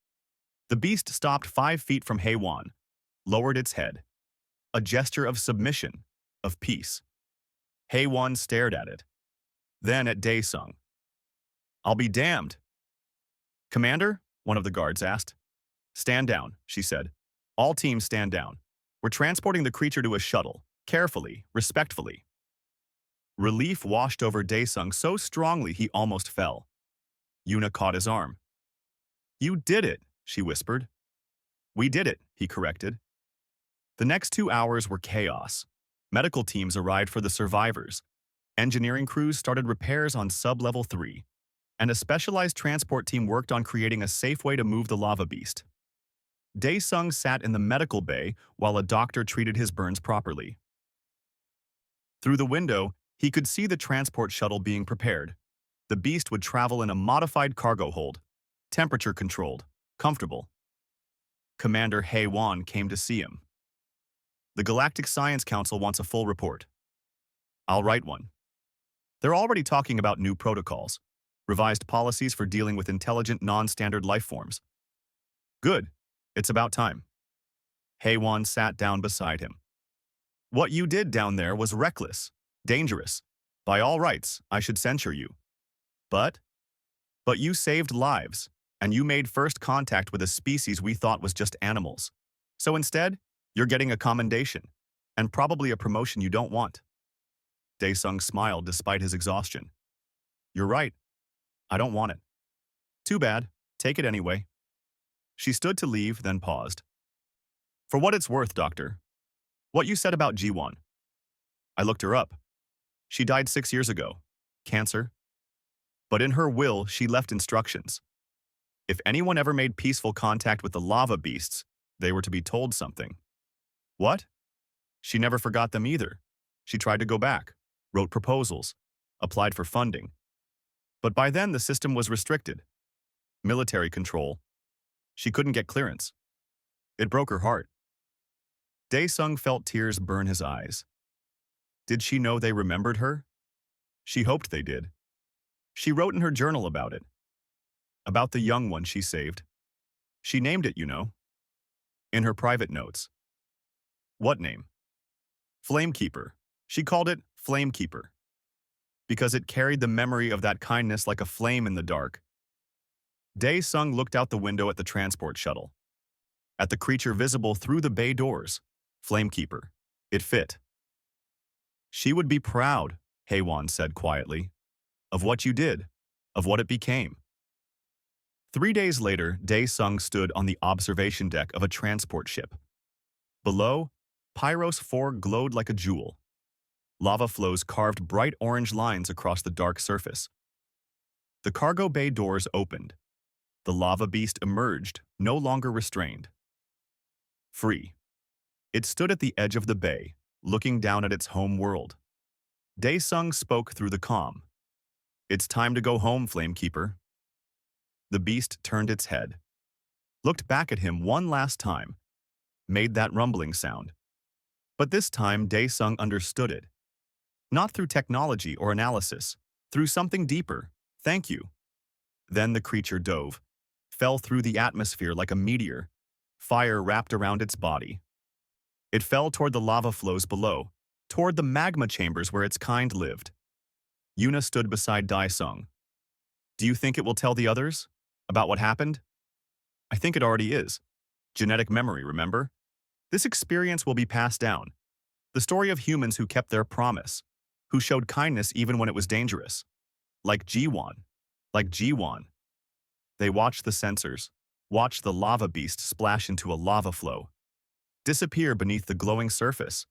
The beast stopped 5 feet from Heywan, lowered its head. A gesture of submission, of peace. Heywan stared at it, then at Daesung. "I'll be damned." "Commander?" one of the guards asked. "Stand down," she said. "All teams stand down. We're transporting the creature to a shuttle, carefully, respectfully." Relief washed over Daesung so strongly he almost fell. Yuna caught his arm. "You did it," she whispered. "We did it," he corrected. The next 2 hours were chaos. Medical teams arrived for the survivors. Engineering crews started repairs on Sub-Level 3, and a specialized transport team worked on creating a safe way to move the lava beast. Daesung sat in the medical bay while a doctor treated his burns properly. Through the window, he could see the transport shuttle being prepared. The beast would travel in a modified cargo hold, temperature-controlled, comfortable. Commander Heywan came to see him. "The Galactic Science Council wants a full report." "I'll write one." They're already talking about new protocols, revised policies for dealing with intelligent non-standard life forms. "Good. It's about time." Heywan sat down beside him. "What you did down there was reckless, dangerous. By all rights, I should censure you. But you saved lives, and you made first contact with a species we thought was just animals. So instead, you're getting a commendation, and probably a promotion you don't want." Daesung smiled despite his exhaustion. "You're right. I don't want it." "Too bad. Take it anyway." She stood to leave, then paused. "For what it's worth, Doctor. What you said about G1. I looked her up. She died 6 years ago. Cancer. But in her will, she left instructions. If anyone ever made peaceful contact with the lava beasts, they were to be told something." "What?" "She never forgot them either. She tried to go back, wrote proposals, applied for funding. But by then the system was restricted. Military control. She couldn't get clearance. It broke her heart." Daesung felt tears burn his eyes. Did she know they remembered her? She hoped they did. She wrote in her journal about it. About the young one she saved. She named it, you know. In her private notes. What name? Flamekeeper. She called it Flamekeeper. Because it carried the memory of that kindness like a flame in the dark. Daesung looked out the window at the transport shuttle. At the creature visible through the bay doors. Flamekeeper. It fit. "She would be proud," Heywan said quietly, "of what you did, of what it became." 3 days later, Daesung stood on the observation deck of a transport ship. Below, Pyros 4 glowed like a jewel. Lava flows carved bright orange lines across the dark surface. The cargo bay doors opened. The lava beast emerged, no longer restrained. Free. It stood at the edge of the bay, looking down at its home world. Daesung spoke through the comm. "It's time to go home, Flamekeeper." The beast turned its head, looked back at him one last time, made that rumbling sound. But this time Daesung understood it. Not through technology or analysis, through something deeper. "Thank you." Then the creature dove, fell through the atmosphere like a meteor, fire wrapped around its body. It fell toward the lava flows below, toward the magma chambers where its kind lived. Yuna stood beside Daesung. "Do you think it will tell the others? About what happened?" "I think it already is. Genetic memory, remember? This experience will be passed down. The story of humans who kept their promise, who showed kindness even when it was dangerous. Like G1. Like G1. They watched the sensors, watched the lava beast splash into a lava flow, disappear beneath the glowing surface.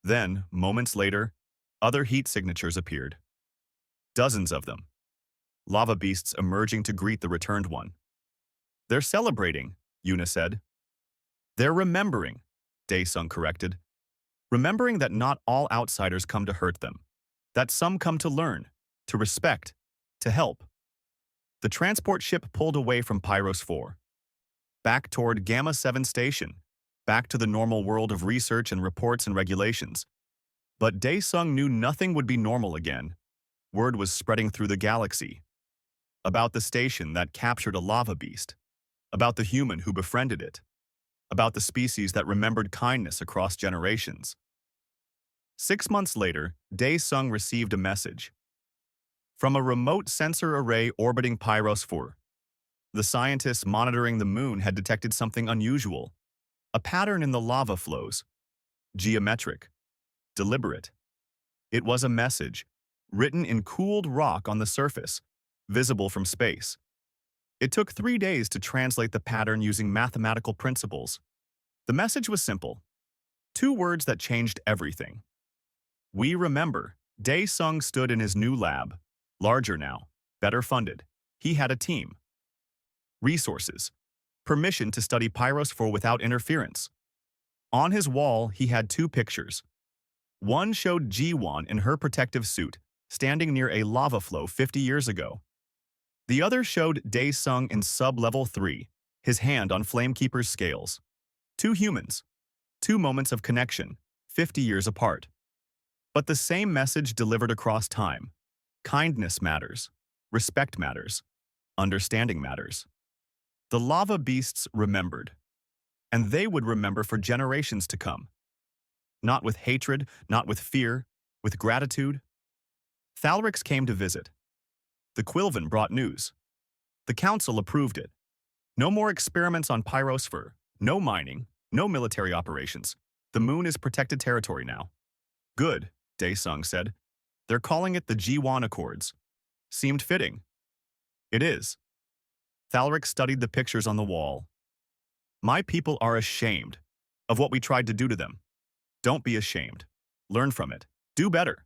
Then, moments later, other heat signatures appeared. Dozens of them. Lava beasts emerging to greet the returned one. "They're celebrating," Yuna said. "They're remembering," Daesung corrected. "Remembering that not all outsiders come to hurt them. That some come to learn, to respect, to help." The transport ship pulled away from Pyros 4. Back toward Gamma 7 Station. Back to the normal world of research and reports and regulations. But Daesung knew nothing would be normal again. Word was spreading through the galaxy. About the station that captured a lava beast. About the human who befriended it. About the species that remembered kindness across generations. 6 months later, Daesung received a message. From a remote sensor array orbiting Pyros 4. The scientists monitoring the moon had detected something unusual. A pattern in the lava flows. Geometric. Deliberate. It was a message, written in cooled rock on the surface, visible from space. It took 3 days to translate the pattern using mathematical principles. The message was simple. 2 words that changed everything. "We remember." Daesung stood in his new lab, larger now, better funded. He had a team. Resources. Permission to study Pyros 4 without interference. On his wall, he had 2 pictures. One showed Ji-won in her protective suit, standing near a lava flow 50 years ago. The other showed Daesung in sub-level 3, his hand on Flamekeeper's scales. 2 humans. 2 moments of connection, 50 years apart. But the same message delivered across time. Kindness matters. Respect matters. Understanding matters. The lava beasts remembered. And they would remember for generations to come. Not with hatred, not with fear, with gratitude. Thalrix came to visit. The Quilvan brought news. The council approved it. No more experiments on Pyrosfer, no mining, no military operations. The moon is protected territory now. "Good," Daesung said. "They're calling it the Ji-won Accords." Seemed fitting. "It is." Thalrix studied the pictures on the wall. "My people are ashamed of what we tried to do to them. Don't be ashamed. Learn from it. Do better.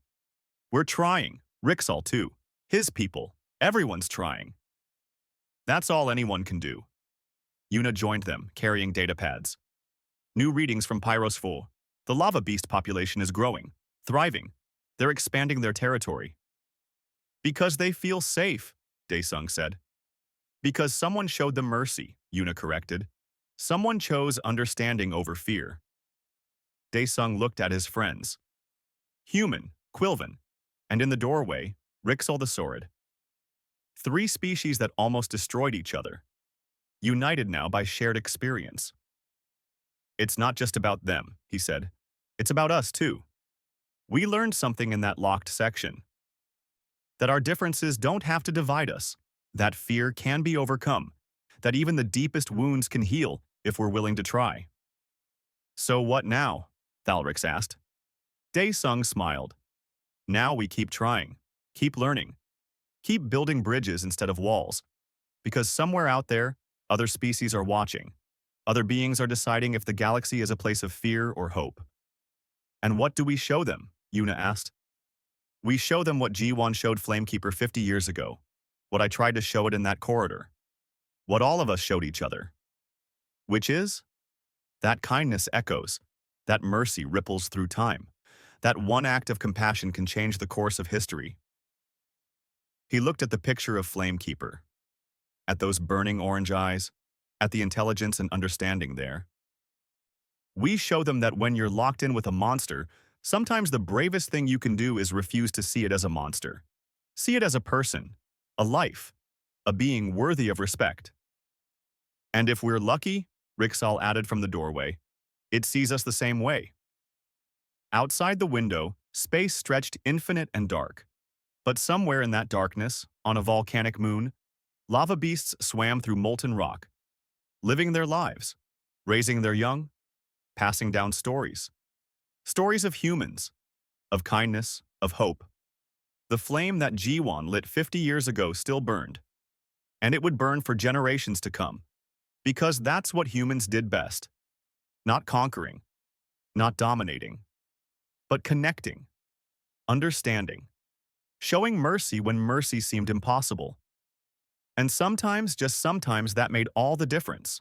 We're trying. Rixall too. His people. Everyone's trying." That's all anyone can do. Yuna joined them, carrying datapads. New readings from Pyros 4. The lava beast population is growing, thriving. They're expanding their territory. "Because they feel safe," Daesung said. "Because someone showed them mercy," Yuna corrected. "Someone chose understanding over fear." Daesung looked at his friends. Human, Quilvan, and in the doorway, Rixall the Sword. 3 species that almost destroyed each other. United now by shared experience. "It's not just about them," he said. "It's about us too. We learned something in that locked section. That our differences don't have to divide us. That fear can be overcome. That even the deepest wounds can heal if we're willing to try." "So what now?" Thalrix asked. Daesung smiled. "Now we keep trying, keep learning, keep building bridges instead of walls. Because somewhere out there, other species are watching. Other beings are deciding if the galaxy is a place of fear or hope." "And what do we show them?" Yuna asked. "We show them what Ji-won showed Flamekeeper 50 years ago. What I tried to show it in that corridor. What all of us showed each other. Which is? That kindness echoes. That mercy ripples through time. That one act of compassion can change the course of history." He looked at the picture of Flamekeeper. At those burning orange eyes. At the intelligence and understanding there. "We show them that when you're locked in with a monster, sometimes the bravest thing you can do is refuse to see it as a monster. See it as a person, a life, a being worthy of respect. And if we're lucky," Rixall added from the doorway, "it sees us the same way." Outside the window, space stretched infinite and dark. But somewhere in that darkness, on a volcanic moon, lava beasts swam through molten rock, living their lives, raising their young, passing down stories. Stories of humans, of kindness, of hope. The flame that Ji-won lit 50 years ago still burned. And it would burn for generations to come. Because that's what humans did best. Not conquering. Not dominating. but connecting, understanding, showing mercy when mercy seemed impossible. And sometimes, just sometimes, that made all the difference.